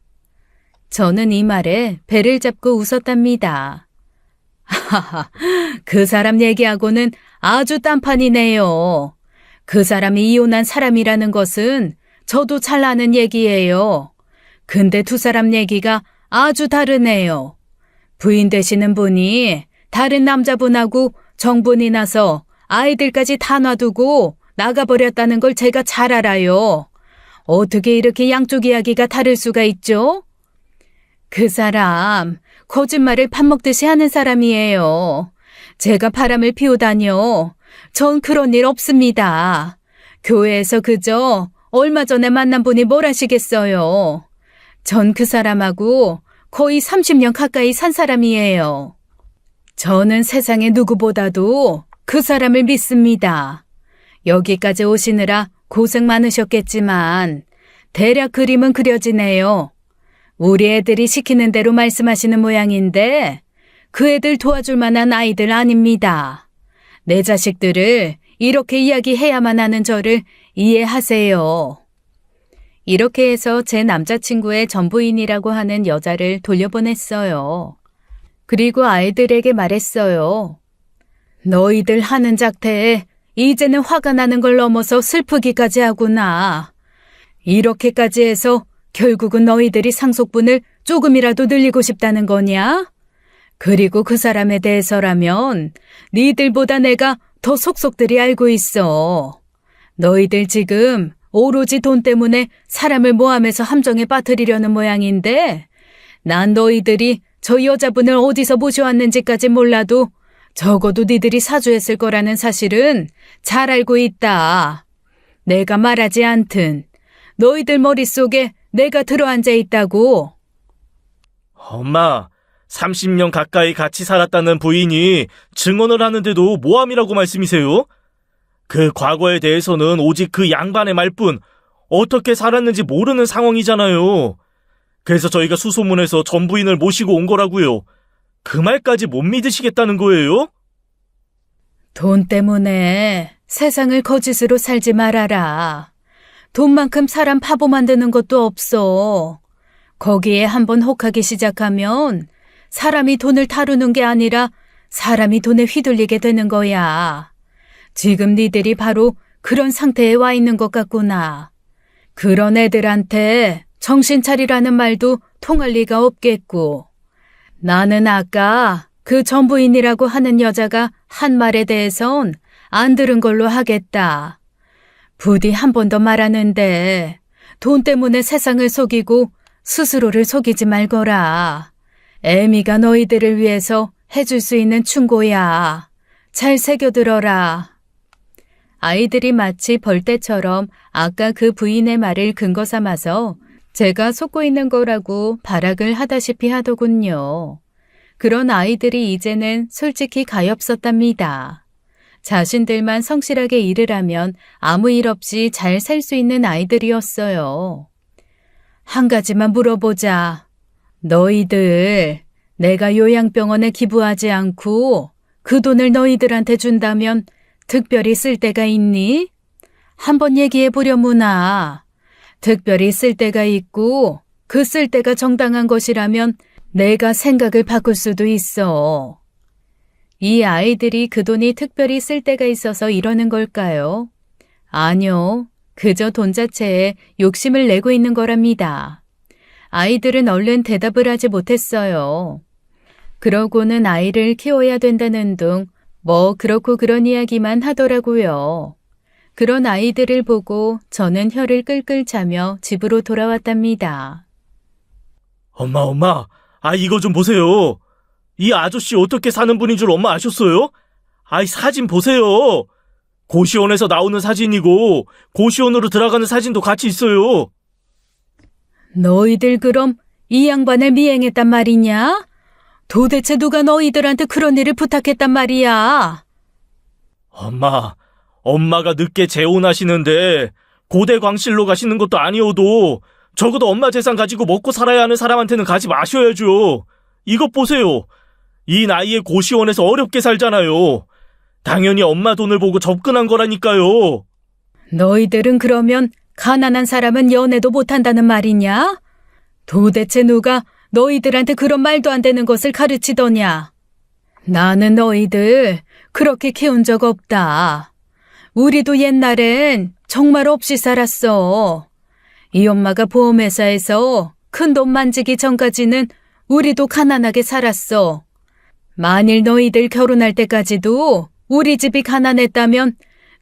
저는 이 말에 배를 잡고 웃었답니다. 하하, 그 사람 얘기하고는 아주 딴판이네요. 그 사람이 이혼한 사람이라는 것은 저도 잘 아는 얘기예요. 근데 두 사람 얘기가 아주 다르네요. 부인 되시는 분이 다른 남자분하고 정분이 나서 아이들까지 다 놔두고 나가버렸다는 걸 제가 잘 알아요. 어떻게 이렇게 양쪽 이야기가 다를 수가 있죠? 그 사람 거짓말을 밥 먹듯이 하는 사람이에요. 제가 바람을 피우다니요. 전 그런 일 없습니다. 교회에서 그저 얼마 전에 만난 분이 뭘 하시겠어요. 전 그 사람하고 거의 30년 가까이 산 사람이에요. 저는 세상의 누구보다도 그 사람을 믿습니다. 여기까지 오시느라 고생 많으셨겠지만 대략 그림은 그려지네요. 우리 애들이 시키는 대로 말씀하시는 모양인데 그 애들 도와줄 만한 아이들 아닙니다. 내 자식들을 이렇게 이야기해야만 하는 저를 이해하세요. 이렇게 해서 제 남자친구의 전부인이라고 하는 여자를 돌려보냈어요. 그리고 아이들에게 말했어요. 너희들 하는 작태에 이제는 화가 나는 걸 넘어서 슬프기까지 하구나. 이렇게까지 해서 결국은 너희들이 상속분을 조금이라도 늘리고 싶다는 거냐? 그리고 그 사람에 대해서라면 니들보다 내가 더 속속들이 알고 있어. 너희들 지금 오로지 돈 때문에 사람을 모함해서 함정에 빠뜨리려는 모양인데 난 너희들이 저 여자분을 어디서 모셔왔는지까지 몰라도 적어도 니들이 사주했을 거라는 사실은 잘 알고 있다. 내가 말하지 않든 너희들 머릿속에 내가 들어앉아 있다고. 엄마, 30년 가까이 같이 살았다는 부인이 증언을 하는데도 모함이라고 말씀이세요? 그 과거에 대해서는 오직 그 양반의 말뿐 어떻게 살았는지 모르는 상황이잖아요. 그래서 저희가 수소문해서 전부인을 모시고 온 거라고요. 그 말까지 못 믿으시겠다는 거예요? 돈 때문에 세상을 거짓으로 살지 말아라. 돈만큼 사람 바보 만드는 것도 없어. 거기에 한번 혹하기 시작하면 사람이 돈을 다루는 게 아니라 사람이 돈에 휘둘리게 되는 거야. 지금 니들이 바로 그런 상태에 와 있는 것 같구나. 그런 애들한테 정신 차리라는 말도 통할 리가 없겠고. 나는 아까 그 전부인이라고 하는 여자가 한 말에 대해선 안 들은 걸로 하겠다. 부디 한 번 더 말하는데 돈 때문에 세상을 속이고 스스로를 속이지 말거라. 애미가 너희들을 위해서 해줄 수 있는 충고야. 잘 새겨들어라. 아이들이 마치 벌떼처럼 아까 그 부인의 말을 근거 삼아서 제가 속고 있는 거라고 발악을 하다시피 하더군요. 그런 아이들이 이제는 솔직히 가엾었답니다. 자신들만 성실하게 일을 하면 아무 일 없이 잘 살 수 있는 아이들이었어요. 한 가지만 물어보자. 너희들, 내가 요양병원에 기부하지 않고 그 돈을 너희들한테 준다면 특별히 쓸 데가 있니? 한번 얘기해 보려무나. 특별히 쓸 데가 있고 그 쓸 데가 정당한 것이라면 내가 생각을 바꿀 수도 있어. 이 아이들이 그 돈이 특별히 쓸 데가 있어서 이러는 걸까요? 아니요. 그저 돈 자체에 욕심을 내고 있는 거랍니다. 아이들은 얼른 대답을 하지 못했어요. 그러고는 아이를 키워야 된다는 둥 뭐 그렇고 그런 이야기만 하더라고요. 그런 아이들을 보고 저는 혀를 끌끌 차며 집으로 돌아왔답니다. 엄마, 이거 좀 보세요. 이 아저씨 어떻게 사는 분인 줄 엄마 아셨어요? 사진 보세요. 고시원에서 나오는 사진이고 고시원으로 들어가는 사진도 같이 있어요. 너희들 그럼 이 양반을 미행했단 말이냐? 도대체 누가 너희들한테 그런 일을 부탁했단 말이야? 엄마가 늦게 재혼하시는데 고대 광실로 가시는 것도 아니어도 적어도 엄마 재산 가지고 먹고 살아야 하는 사람한테는 가지 마셔야죠. 이것 보세요. 이 나이에 고시원에서 어렵게 살잖아요. 당연히 엄마 돈을 보고 접근한 거라니까요. 너희들은 그러면 가난한 사람은 연애도 못한다는 말이냐? 도대체 누가 너희들한테 그런 말도 안 되는 것을 가르치더냐? 나는 너희들 그렇게 키운 적 없다. 우리도 옛날엔 정말 없이 살았어. 이 엄마가 보험회사에서 큰 돈 만지기 전까지는 우리도 가난하게 살았어. 만일 너희들 결혼할 때까지도 우리 집이 가난했다면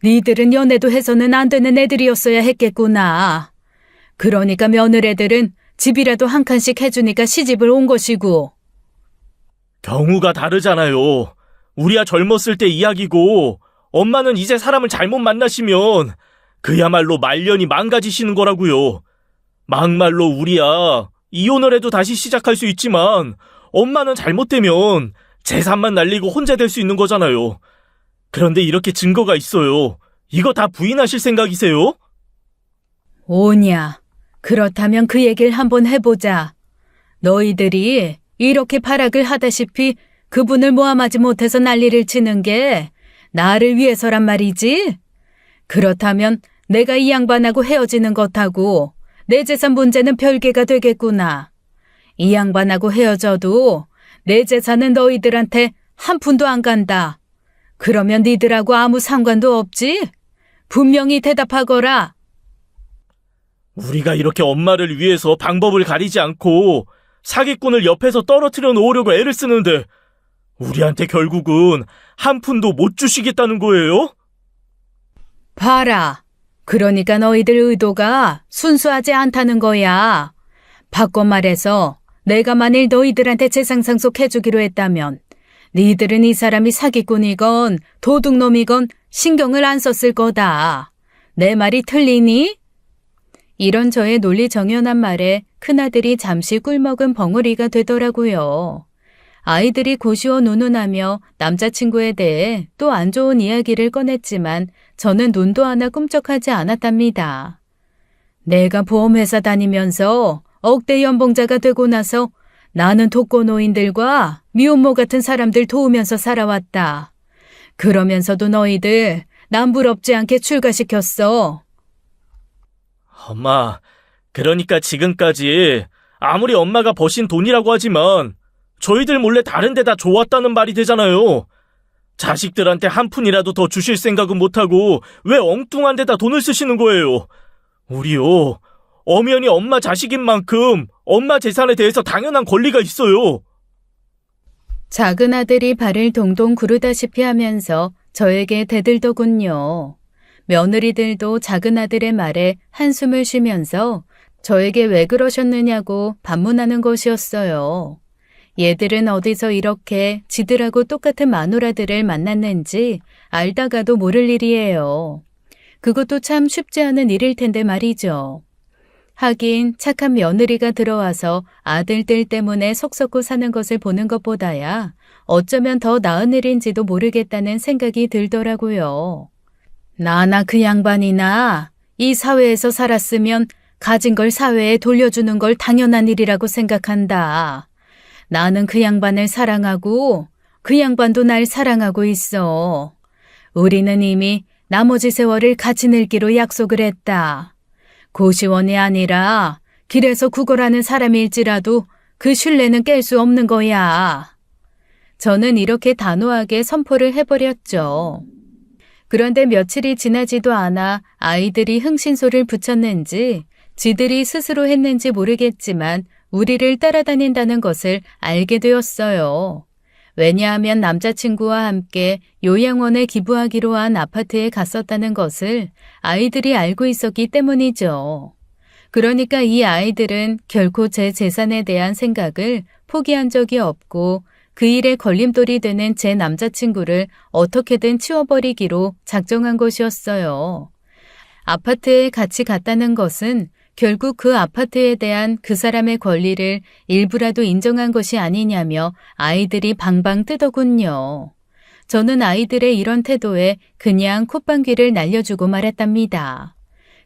니들은 연애도 해서는 안 되는 애들이었어야 했겠구나. 그러니까 며느리들은 집이라도 한 칸씩 해주니까 시집을 온 것이고. 경우가 다르잖아요. 우리야 젊었을 때 이야기고 엄마는 이제 사람을 잘못 만나시면 그야말로 말년이 망가지시는 거라고요. 막말로 우리야 이혼을 해도 다시 시작할 수 있지만 엄마는 잘못되면 재산만 날리고 혼자 될 수 있는 거잖아요. 그런데 이렇게 증거가 있어요. 이거 다 부인하실 생각이세요? 오냐. 그렇다면 그 얘기를 한번 해보자. 너희들이 이렇게 발악을 하다시피 그분을 모함하지 못해서 난리를 치는 게 나를 위해서란 말이지? 그렇다면 내가 이 양반하고 헤어지는 것하고 내 재산 문제는 별개가 되겠구나. 이 양반하고 헤어져도 내 재산은 너희들한테 한 푼도 안 간다. 그러면 니들하고 아무 상관도 없지? 분명히 대답하거라. 우리가 이렇게 엄마를 위해서 방법을 가리지 않고 사기꾼을 옆에서 떨어뜨려 놓으려고 애를 쓰는데 우리한테 결국은 한 푼도 못 주시겠다는 거예요? 봐라. 그러니까 너희들 의도가 순수하지 않다는 거야. 바꿔 말해서 내가 만일 너희들한테 재산 상속해주기로 했다면 니들은 이 사람이 사기꾼이건 도둑놈이건 신경을 안 썼을 거다. 내 말이 틀리니? 이런 저의 논리정연한 말에 큰아들이 잠시 꿀먹은 벙어리가 되더라고요. 아이들이 고시원 운운하며 남자친구에 대해 또 안 좋은 이야기를 꺼냈지만 저는 눈도 하나 꿈쩍하지 않았답니다. 내가 보험회사 다니면서 억대 연봉자가 되고 나서 나는 독거노인들과 미혼모 같은 사람들 도우면서 살아왔다. 그러면서도 너희들 남 부럽지 않게 출가시켰어. 엄마, 그러니까 지금까지 아무리 엄마가 버신 돈이라고 하지만 저희들 몰래 다른 데다 줘왔다는 말이 되잖아요. 자식들한테 한 푼이라도 더 주실 생각은 못하고 왜 엉뚱한 데다 돈을 쓰시는 거예요? 우리요, 엄연히 엄마 자식인 만큼 엄마 재산에 대해서 당연한 권리가 있어요. 작은 아들이 발을 동동 구르다시피 하면서 저에게 대들더군요. 며느리들도 작은 아들의 말에 한숨을 쉬면서 저에게 왜 그러셨느냐고 반문하는 것이었어요. 얘들은 어디서 이렇게 지들하고 똑같은 마누라들을 만났는지 알다가도 모를 일이에요. 그것도 참 쉽지 않은 일일 텐데 말이죠. 하긴 착한 며느리가 들어와서 아들들 때문에 속 썩고 사는 것을 보는 것보다야 어쩌면 더 나은 일인지도 모르겠다는 생각이 들더라고요. 나나 그 양반이나 이 사회에서 살았으면 가진 걸 사회에 돌려주는 걸 당연한 일이라고 생각한다. 나는 그 양반을 사랑하고 그 양반도 날 사랑하고 있어. 우리는 이미 나머지 세월을 같이 늙기로 약속을 했다. 고시원이 아니라 길에서 구걸하는 사람일지라도 그 신뢰는 깰 수 없는 거야. 저는 이렇게 단호하게 선포를 해버렸죠. 그런데 며칠이 지나지도 않아 아이들이 흥신소를 붙였는지 지들이 스스로 했는지 모르겠지만 우리를 따라다닌다는 것을 알게 되었어요. 왜냐하면 남자친구와 함께 요양원에 기부하기로 한 아파트에 갔었다는 것을 아이들이 알고 있었기 때문이죠. 그러니까 이 아이들은 결코 제 재산에 대한 생각을 포기한 적이 없고 그 일에 걸림돌이 되는 제 남자친구를 어떻게든 치워버리기로 작정한 것이었어요. 아파트에 같이 갔다는 것은 결국 그 아파트에 대한 그 사람의 권리를 일부라도 인정한 것이 아니냐며 아이들이 방방 뜨더군요. 저는 아이들의 이런 태도에 그냥 콧방귀를 날려주고 말았답니다.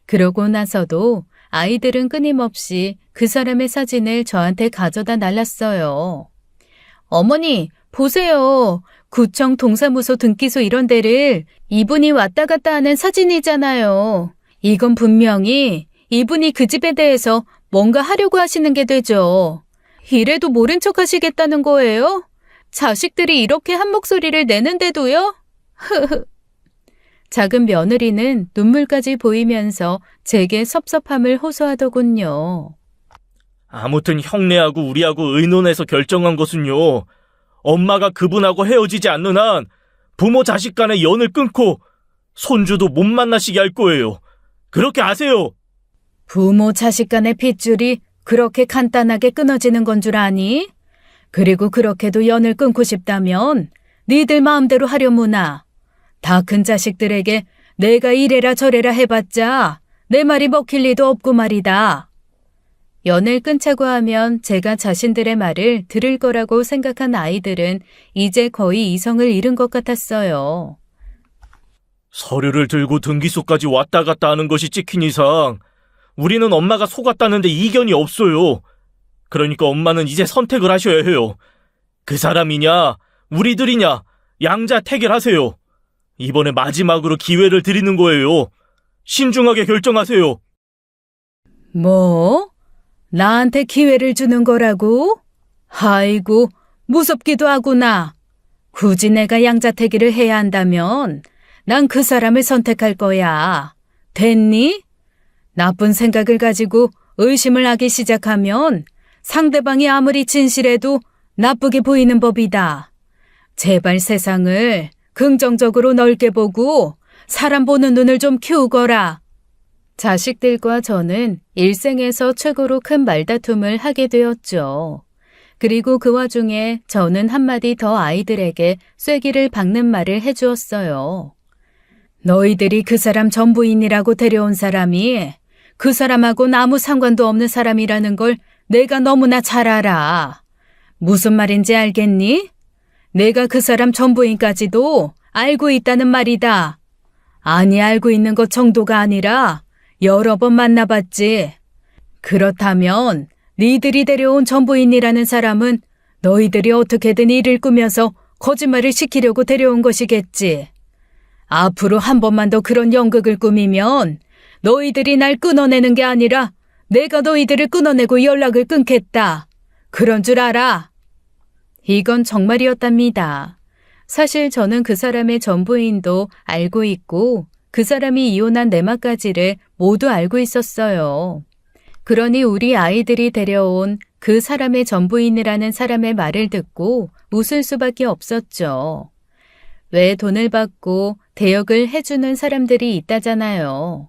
그러고 나서도 아이들은 끊임없이 그 사람의 사진을 저한테 가져다 날랐어요. 어머니, 보세요. 구청 동사무소 등기소 이런 데를 이분이 왔다 갔다 하는 사진이잖아요. 이건 분명히 이분이 그 집에 대해서 뭔가 하려고 하시는 게 되죠. 이래도 모른 척 하시겠다는 거예요? 자식들이 이렇게 한 목소리를 내는데도요? 작은 며느리는 눈물까지 보이면서 제게 섭섭함을 호소하더군요. 아무튼 형네하고 우리하고 의논해서 결정한 것은요. 엄마가 그분하고 헤어지지 않는 한 부모 자식 간의 연을 끊고 손주도 못 만나시게 할 거예요. 그렇게 아세요. 부모 자식 간의 핏줄이 그렇게 간단하게 끊어지는 건 줄 아니? 그리고 그렇게도 연을 끊고 싶다면 니들 마음대로 하려무나. 다 큰 자식들에게 내가 이래라 저래라 해봤자 내 말이 먹힐 리도 없고 말이다. 연을 끊자고 하면 제가 자신들의 말을 들을 거라고 생각한 아이들은 이제 거의 이성을 잃은 것 같았어요. 서류를 들고 등기소까지 왔다 갔다 하는 것이 찍힌 이상 우리는 엄마가 속았다는데 이견이 없어요. 그러니까 엄마는 이제 선택을 하셔야 해요. 그 사람이냐 우리들이냐 양자택일하세요. 이번에 마지막으로 기회를 드리는 거예요. 신중하게 결정하세요. 뭐? 나한테 기회를 주는 거라고? 아이고, 무섭기도 하구나. 굳이 내가 양자택일을 해야 한다면 난 그 사람을 선택할 거야. 됐니? 나쁜 생각을 가지고 의심을 하기 시작하면 상대방이 아무리 진실해도 나쁘게 보이는 법이다. 제발 세상을 긍정적으로 넓게 보고 사람 보는 눈을 좀 키우거라. 자식들과 저는 일생에서 최고로 큰 말다툼을 하게 되었죠. 그리고 그 와중에 저는 한마디 더 아이들에게 쐐기를 박는 말을 해주었어요. 너희들이 그 사람 전부인이라고 데려온 사람이 그 사람하고는 아무 상관도 없는 사람이라는 걸 내가 너무나 잘 알아. 무슨 말인지 알겠니? 내가 그 사람 전부인까지도 알고 있다는 말이다. 아니, 알고 있는 것 정도가 아니라 여러 번 만나봤지. 그렇다면 니들이 데려온 전부인이라는 사람은 너희들이 어떻게든 일을 꾸며서 거짓말을 시키려고 데려온 것이겠지. 앞으로 한 번만 더 그런 연극을 꾸미면 너희들이 날 끊어내는 게 아니라 내가 너희들을 끊어내고 연락을 끊겠다. 그런 줄 알아. 이건 정말이었답니다. 사실 저는 그 사람의 전부인도 알고 있고 그 사람이 이혼한 내막까지를 모두 알고 있었어요. 그러니 우리 아이들이 데려온 그 사람의 전부인이라는 사람의 말을 듣고 웃을 수밖에 없었죠. 왜 돈을 받고 대역을 해주는 사람들이 있다잖아요.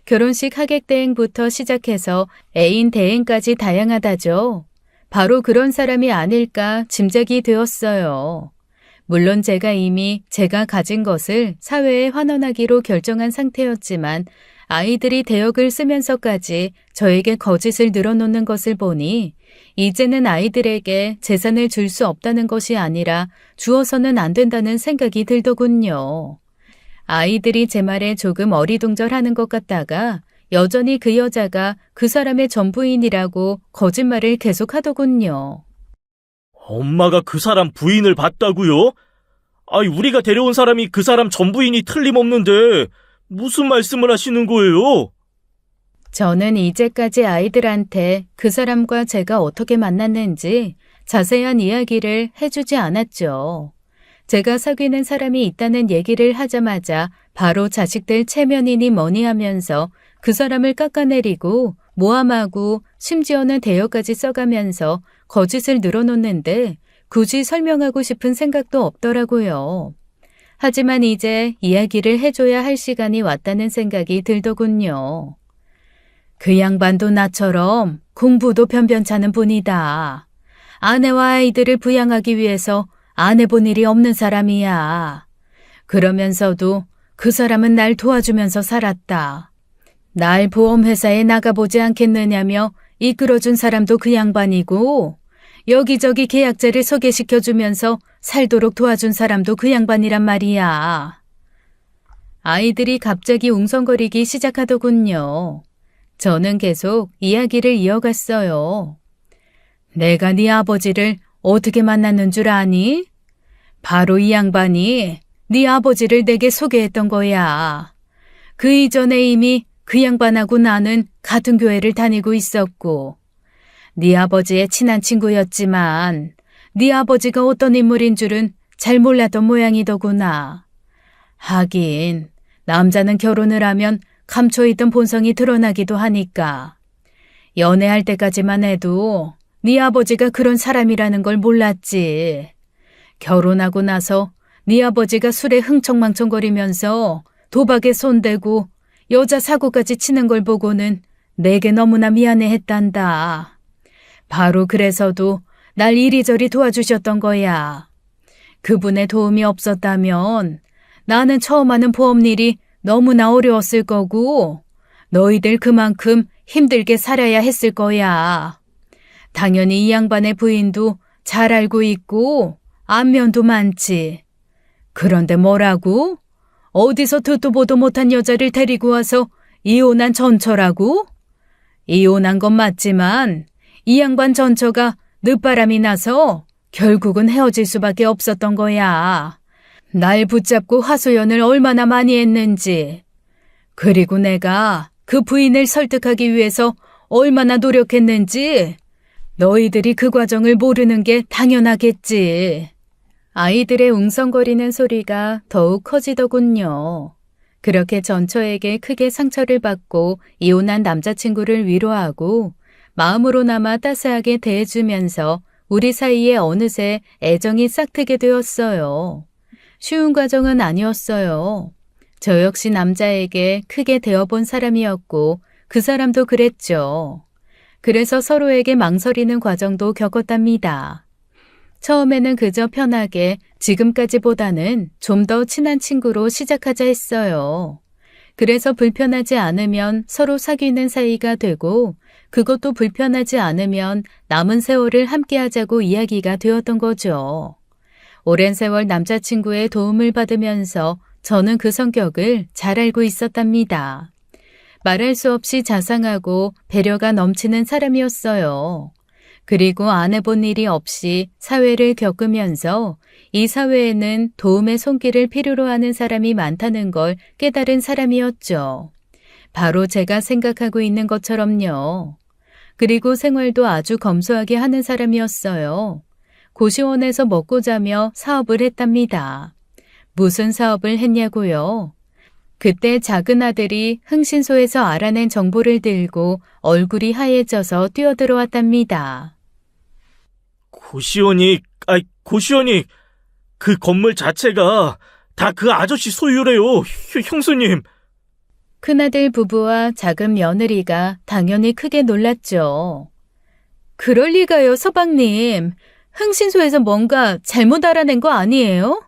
결혼식 하객 대행부터 시작해서 애인 대행까지 다양하다죠. 바로 그런 사람이 아닐까 짐작이 되었어요. 물론 제가 이미 제가 가진 것을 사회에 환원하기로 결정한 상태였지만 아이들이 대역을 쓰면서까지 저에게 거짓을 늘어놓는 것을 보니 이제는 아이들에게 재산을 줄 수 없다는 것이 아니라 주어서는 안 된다는 생각이 들더군요. 아이들이 제 말에 조금 어리둥절하는 것 같다가 여전히 그 여자가 그 사람의 전부인이라고 거짓말을 계속하더군요. 엄마가 그 사람 부인을 봤다고요? 아이, 우리가 데려온 사람이 그 사람 전부인이 틀림없는데 무슨 말씀을 하시는 거예요? 저는 이제까지 아이들한테 그 사람과 제가 어떻게 만났는지 자세한 이야기를 해주지 않았죠. 제가 사귀는 사람이 있다는 얘기를 하자마자 바로 자식들 체면이니 뭐니 하면서 그 사람을 깎아내리고 모함하고 심지어는 대여까지 써가면서 거짓을 늘어놓는데 굳이 설명하고 싶은 생각도 없더라고요. 하지만 이제 이야기를 해줘야 할 시간이 왔다는 생각이 들더군요. 그 양반도 나처럼 공부도 변변찮은 분이다. 아내와 아이들을 부양하기 위해서 안 해본 일이 없는 사람이야. 그러면서도 그 사람은 날 도와주면서 살았다. 날 보험회사에 나가보지 않겠느냐며 이끌어준 사람도 그 양반이고 여기저기 계약자를 소개시켜주면서 살도록 도와준 사람도 그 양반이란 말이야. 아이들이 갑자기 웅성거리기 시작하더군요. 저는 계속 이야기를 이어갔어요. 내가 네 아버지를 어떻게 만났는 줄 아니? 바로 이 양반이 네 아버지를 내게 소개했던 거야. 그 이전에 이미 그 양반하고 나는 같은 교회를 다니고 있었고 네 아버지의 친한 친구였지만 네 아버지가 어떤 인물인 줄은 잘 몰랐던 모양이더구나. 하긴 남자는 결혼을 하면 감춰있던 본성이 드러나기도 하니까. 연애할 때까지만 해도 네 아버지가 그런 사람이라는 걸 몰랐지. 결혼하고 나서 네 아버지가 술에 흥청망청거리면서 도박에 손대고 여자 사고까지 치는 걸 보고는 내게 너무나 미안해했단다. 바로 그래서도 날 이리저리 도와주셨던 거야. 그분의 도움이 없었다면 나는 처음 하는 보험일이 너무나 어려웠을 거고 너희들 그만큼 힘들게 살아야 했을 거야. 당연히 이 양반의 부인도 잘 알고 있고 안면도 많지. 그런데 뭐라고? 어디서 듣도 보도 못한 여자를 데리고 와서 이혼한 전처라고? 이혼한 건 맞지만 이 양반 전처가 늦바람이 나서 결국은 헤어질 수밖에 없었던 거야. 날 붙잡고 하소연을 얼마나 많이 했는지. 그리고 내가 그 부인을 설득하기 위해서 얼마나 노력했는지 너희들이 그 과정을 모르는 게 당연하겠지. 아이들의 웅성거리는 소리가 더욱 커지더군요. 그렇게 전처에게 크게 상처를 받고 이혼한 남자친구를 위로하고 마음으로나마 따스하게 대해주면서 우리 사이에 어느새 애정이 싹트게 되었어요. 쉬운 과정은 아니었어요. 저 역시 남자에게 크게 대어본 사람이었고 그 사람도 그랬죠. 그래서 서로에게 망설이는 과정도 겪었답니다. 처음에는 그저 편하게 지금까지보다는 좀 더 친한 친구로 시작하자 했어요. 그래서 불편하지 않으면 서로 사귀는 사이가 되고 그것도 불편하지 않으면 남은 세월을 함께하자고 이야기가 되었던 거죠. 오랜 세월 남자친구의 도움을 받으면서 저는 그 성격을 잘 알고 있었답니다. 말할 수 없이 자상하고 배려가 넘치는 사람이었어요. 그리고 안 해본 일이 없이 사회를 겪으면서 이 사회에는 도움의 손길을 필요로 하는 사람이 많다는 걸 깨달은 사람이었죠. 바로 제가 생각하고 있는 것처럼요. 그리고 생활도 아주 검소하게 하는 사람이었어요. 고시원에서 먹고 자며 사업을 했답니다. 무슨 사업을 했냐고요? 그때 작은 아들이 흥신소에서 알아낸 정보를 들고 얼굴이 하얘져서 뛰어들어왔답니다. 고시원이 그 건물 자체가 다 그 아저씨 소유래요, 형수님. 큰아들 부부와 작은 며느리가 당연히 크게 놀랐죠. 그럴 리가요, 서방님. 흥신소에서 뭔가 잘못 알아낸 거 아니에요?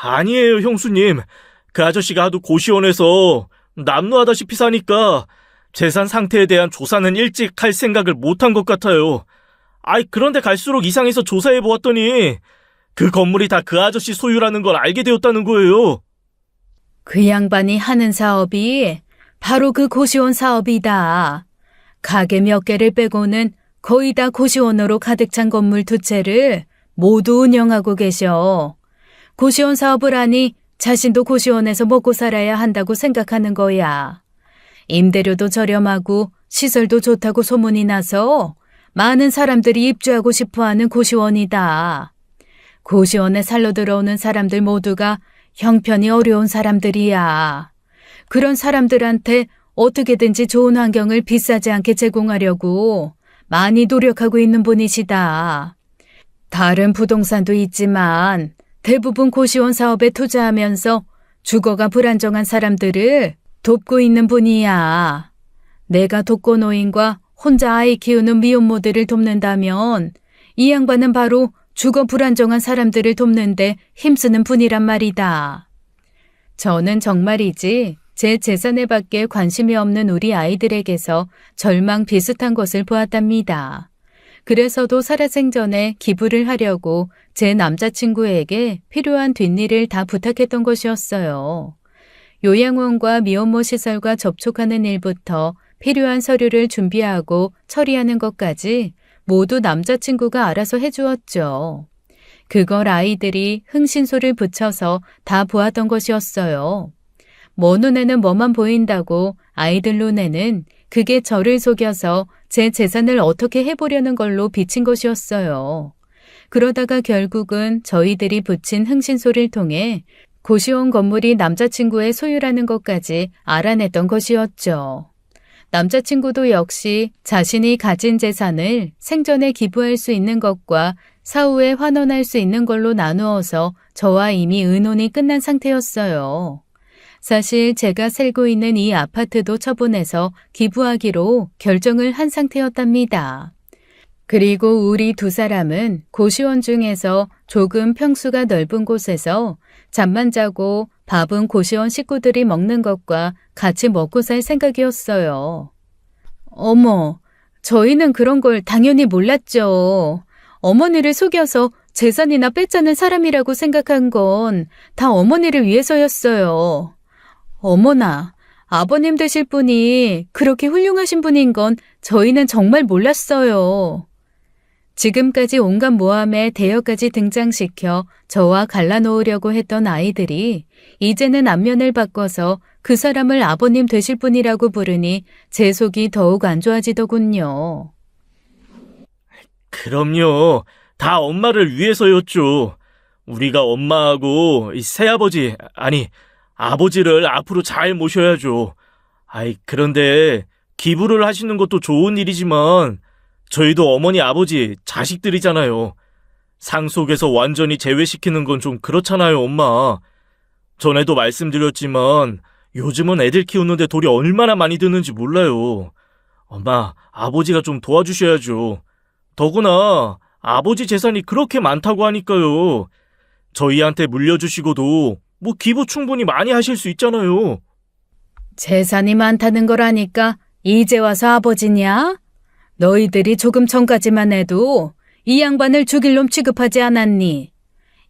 아니에요, 형수님. 그 아저씨가 하도 고시원에서 남루하다시피 사니까 재산 상태에 대한 조사는 일찍 할 생각을 못한 것 같아요. 그런데 갈수록 이상해서 조사해 보았더니 그 건물이 다 그 아저씨 소유라는 걸 알게 되었다는 거예요. 그 양반이 하는 사업이 바로 그 고시원 사업이다. 가게 몇 개를 빼고는 거의 다 고시원으로 가득 찬 건물 두 채를 모두 운영하고 계셔. 고시원 사업을 하니 자신도 고시원에서 먹고 살아야 한다고 생각하는 거야. 임대료도 저렴하고 시설도 좋다고 소문이 나서 많은 사람들이 입주하고 싶어하는 고시원이다. 고시원에 살러 들어오는 사람들 모두가 형편이 어려운 사람들이야. 그런 사람들한테 어떻게든지 좋은 환경을 비싸지 않게 제공하려고 많이 노력하고 있는 분이시다. 다른 부동산도 있지만 대부분 고시원 사업에 투자하면서 주거가 불안정한 사람들을 돕고 있는 분이야. 내가 독거노인과 혼자 아이 키우는 미혼모들을 돕는다면 이 양반은 바로 주거 불안정한 사람들을 돕는데 힘쓰는 분이란 말이다. 저는 정말이지 제 재산에 밖에 관심이 없는 우리 아이들에게서 절망 비슷한 것을 보았답니다. 그래서도 살아생전에 기부를 하려고 제 남자친구에게 필요한 뒷일을 다 부탁했던 것이었어요. 요양원과 미혼모 시설과 접촉하는 일부터 필요한 서류를 준비하고 처리하는 것까지 모두 남자친구가 알아서 해주었죠. 그걸 아이들이 흥신소를 붙여서 다 보았던 것이었어요. 먼 눈에는 뭐만 보인다고 아이들 눈에는 그게 저를 속여서 제 재산을 어떻게 해보려는 걸로 비친 것이었어요. 그러다가 결국은 저희들이 붙인 흥신소를 통해 고시원 건물이 남자친구의 소유라는 것까지 알아냈던 것이었죠. 남자친구도 역시 자신이 가진 재산을 생전에 기부할 수 있는 것과 사후에 환원할 수 있는 걸로 나누어서 저와 이미 의논이 끝난 상태였어요. 사실 제가 살고 있는 이 아파트도 처분해서 기부하기로 결정을 한 상태였답니다. 그리고 우리 두 사람은 고시원 중에서 조금 평수가 넓은 곳에서 잠만 자고 밥은 고시원 식구들이 먹는 것과 같이 먹고 살 생각이었어요. 어머, 저희는 그런 걸 당연히 몰랐죠. 어머니를 속여서 재산이나 뺏자는 사람이라고 생각한 건 다 어머니를 위해서였어요. 어머나, 아버님 되실 분이 그렇게 훌륭하신 분인 건 저희는 정말 몰랐어요. 지금까지 온갖 모함에 대여까지 등장시켜 저와 갈라놓으려고 했던 아이들이 이제는 안면을 바꿔서 그 사람을 아버님 되실 분이라고 부르니 제 속이 더욱 안 좋아지더군요. 그럼요. 다 엄마를 위해서였죠. 우리가 엄마하고 이 새아버지, 아니, 아버지를 앞으로 잘 모셔야죠. 그런데 기부를 하시는 것도 좋은 일이지만 저희도 어머니, 아버지, 자식들이잖아요. 상속에서 완전히 제외시키는 건 좀 그렇잖아요, 엄마. 전에도 말씀드렸지만 요즘은 애들 키우는데 돈이 얼마나 많이 드는지 몰라요. 엄마, 아버지가 좀 도와주셔야죠. 더구나 아버지 재산이 그렇게 많다고 하니까요. 저희한테 물려주시고도 뭐 기부 충분히 많이 하실 수 있잖아요. 재산이 많다는 걸 아니까 이제 와서 아버지냐? 너희들이 조금 전까지만 해도 이 양반을 죽일 놈 취급하지 않았니?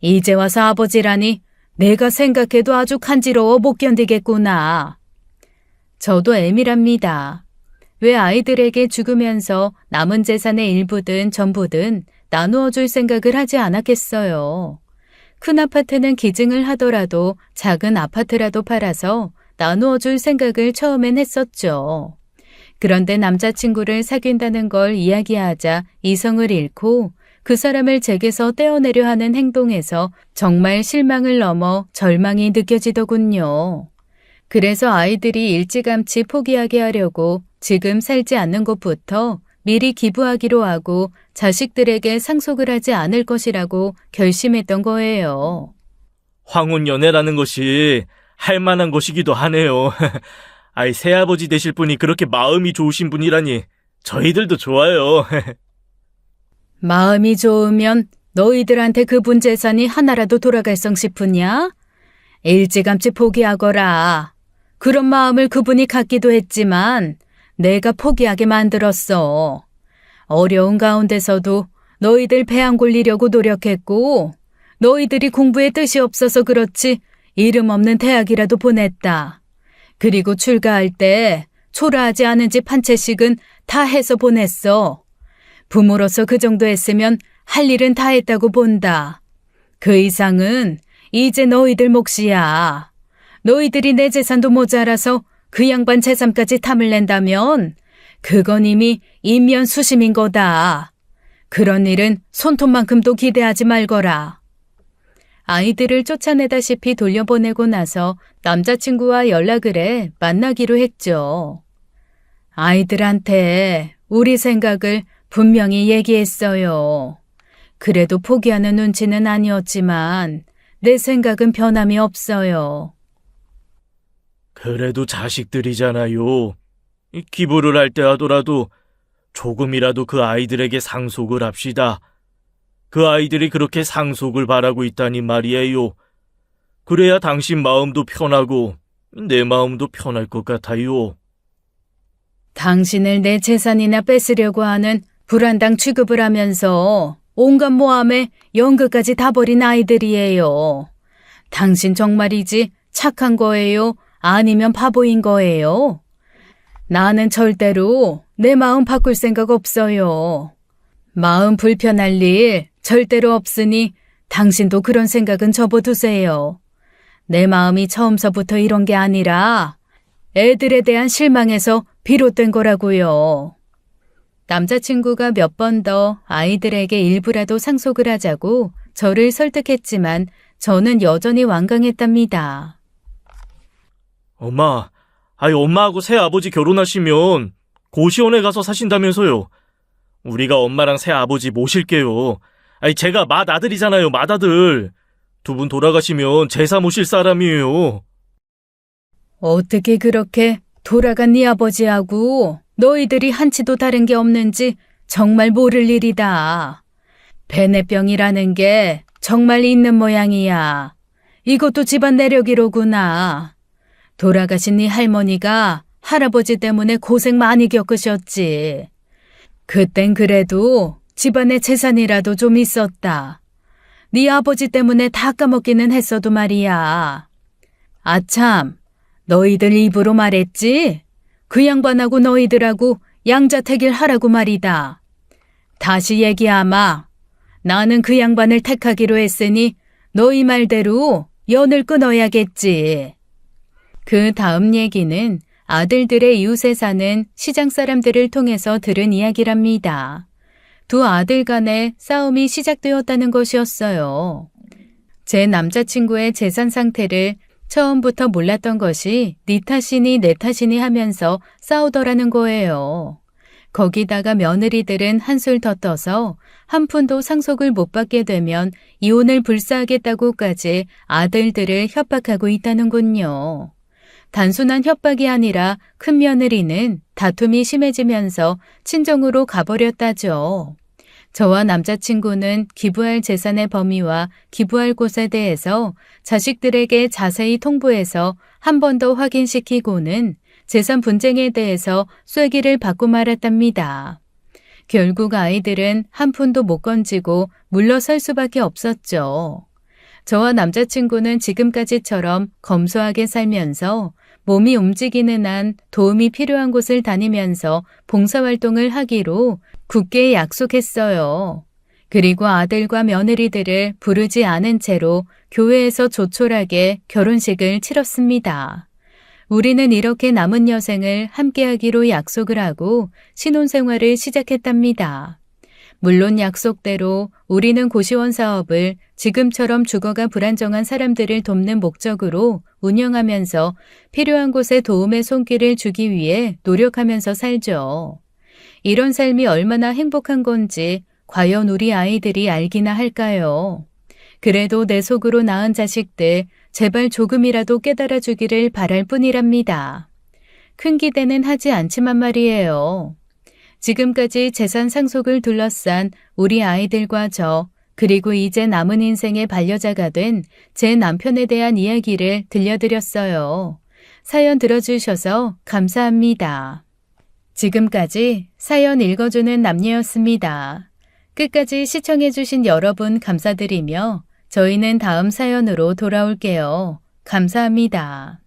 이제 와서 아버지라니 내가 생각해도 아주 간지러워 못 견디겠구나. 저도 애밀합니다. 왜 아이들에게 죽으면서 남은 재산의 일부든 전부든 나누어 줄 생각을 하지 않았겠어요. 큰 아파트는 기증을 하더라도 작은 아파트라도 팔아서 나누어 줄 생각을 처음엔 했었죠. 그런데 남자친구를 사귄다는 걸 이야기하자 이성을 잃고 그 사람을 제게서 떼어내려 하는 행동에서 정말 실망을 넘어 절망이 느껴지더군요. 그래서 아이들이 일찌감치 포기하게 하려고 지금 살지 않는 곳부터 미리 기부하기로 하고 자식들에게 상속을 하지 않을 것이라고 결심했던 거예요. 황혼연애라는 것이 할 만한 것이기도 하네요. 새아버지 되실 분이 그렇게 마음이 좋으신 분이라니 저희들도 좋아요. 마음이 좋으면 너희들한테 그분 재산이 하나라도 돌아갈성 싶으냐? 일찌감치 포기하거라. 그런 마음을 그분이 갖기도 했지만 내가 포기하게 만들었어. 어려운 가운데서도 너희들 배 안 골리려고 노력했고 너희들이 공부에 뜻이 없어서 그렇지 이름 없는 대학이라도 보냈다. 그리고 출가할 때 초라하지 않은 집 한 채씩은 다 해서 보냈어. 부모로서 그 정도 했으면 할 일은 다 했다고 본다. 그 이상은 이제 너희들 몫이야. 너희들이 내 재산도 모자라서 그 양반 재산까지 탐을 낸다면 그건 이미 인면수심인 거다. 그런 일은 손톱만큼도 기대하지 말거라. 아이들을 쫓아내다시피 돌려보내고 나서 남자친구와 연락을 해 만나기로 했죠. 아이들한테 우리 생각을 분명히 얘기했어요. 그래도 포기하는 눈치는 아니었지만 내 생각은 변함이 없어요. 그래도 자식들이잖아요. 기부를 할 때 하더라도 조금이라도 그 아이들에게 상속을 합시다. 그 아이들이 그렇게 상속을 바라고 있다니 말이에요. 그래야 당신 마음도 편하고 내 마음도 편할 것 같아요. 당신을 내 재산이나 뺏으려고 하는 불안당 취급을 하면서 온갖 모함에 연극까지 다 버린 아이들이에요. 당신 정말이지 착한 거예요? 아니면 바보인 거예요? 나는 절대로 내 마음 바꿀 생각 없어요. 마음 불편할 일 절대로 없으니 당신도 그런 생각은 접어두세요. 내 마음이 처음서부터 이런 게 아니라 애들에 대한 실망에서 비롯된 거라고요. 남자친구가 몇 번 더 아이들에게 일부라도 상속을 하자고 저를 설득했지만 저는 여전히 완강했답니다. 엄마, 엄마하고 새아버지 결혼하시면 고시원에 가서 사신다면서요. 우리가 엄마랑 새아버지 모실게요. 제가 맏아들이잖아요, 맏아들. 두 분 돌아가시면 제사 모실 사람이에요. 어떻게 그렇게 돌아간 네 아버지하고 너희들이 한치도 다른 게 없는지 정말 모를 일이다. 베네병이라는 게 정말 있는 모양이야. 이것도 집안 내력이로구나. 돌아가신 네 할머니가 할아버지 때문에 고생 많이 겪으셨지. 그땐 그래도 집안에 재산이라도 좀 있었다. 네 아버지 때문에 다 까먹기는 했어도 말이야. 아참, 너희들 입으로 말했지? 그 양반하고 너희들하고 양자택일 하라고 말이다. 다시 얘기하마. 나는 그 양반을 택하기로 했으니 너희 말대로 연을 끊어야겠지. 그 다음 얘기는 아들들의 이웃에 사는 시장 사람들을 통해서 들은 이야기랍니다. 두 아들 간에 싸움이 시작되었다는 것이었어요. 제 남자친구의 재산 상태를 처음부터 몰랐던 것이 네 탓이니 내 탓이니 하면서 싸우더라는 거예요. 거기다가 며느리들은 한술 더 떠서 한 푼도 상속을 못 받게 되면 이혼을 불사하겠다고까지 아들들을 협박하고 있다는군요. 단순한 협박이 아니라 큰 며느리는 다툼이 심해지면서 친정으로 가버렸다죠. 저와 남자친구는 기부할 재산의 범위와 기부할 곳에 대해서 자식들에게 자세히 통보해서 한 번 더 확인시키고는 재산 분쟁에 대해서 쐐기를 받고 말았답니다. 결국 아이들은 한 푼도 못 건지고 물러설 수밖에 없었죠. 저와 남자친구는 지금까지처럼 검소하게 살면서 몸이 움직이는 한 도움이 필요한 곳을 다니면서 봉사활동을 하기로 굳게 약속했어요. 그리고 아들과 며느리들을 부르지 않은 채로 교회에서 조촐하게 결혼식을 치렀습니다. 우리는 이렇게 남은 여생을 함께하기로 약속을 하고 신혼생활을 시작했답니다. 물론 약속대로 우리는 고시원 사업을 지금처럼 주거가 불안정한 사람들을 돕는 목적으로 운영하면서 필요한 곳에 도움의 손길을 주기 위해 노력하면서 살죠. 이런 삶이 얼마나 행복한 건지 과연 우리 아이들이 알기나 할까요? 그래도 내 속으로 낳은 자식들 제발 조금이라도 깨달아 주기를 바랄 뿐이랍니다. 큰 기대는 하지 않지만 말이에요. 지금까지 재산 상속을 둘러싼 우리 아이들과 저, 그리고 이제 남은 인생의 반려자가 된 제 남편에 대한 이야기를 들려드렸어요. 사연 들어주셔서 감사합니다. 지금까지 사연 읽어주는 남녀였습니다. 끝까지 시청해주신 여러분 감사드리며 저희는 다음 사연으로 돌아올게요. 감사합니다.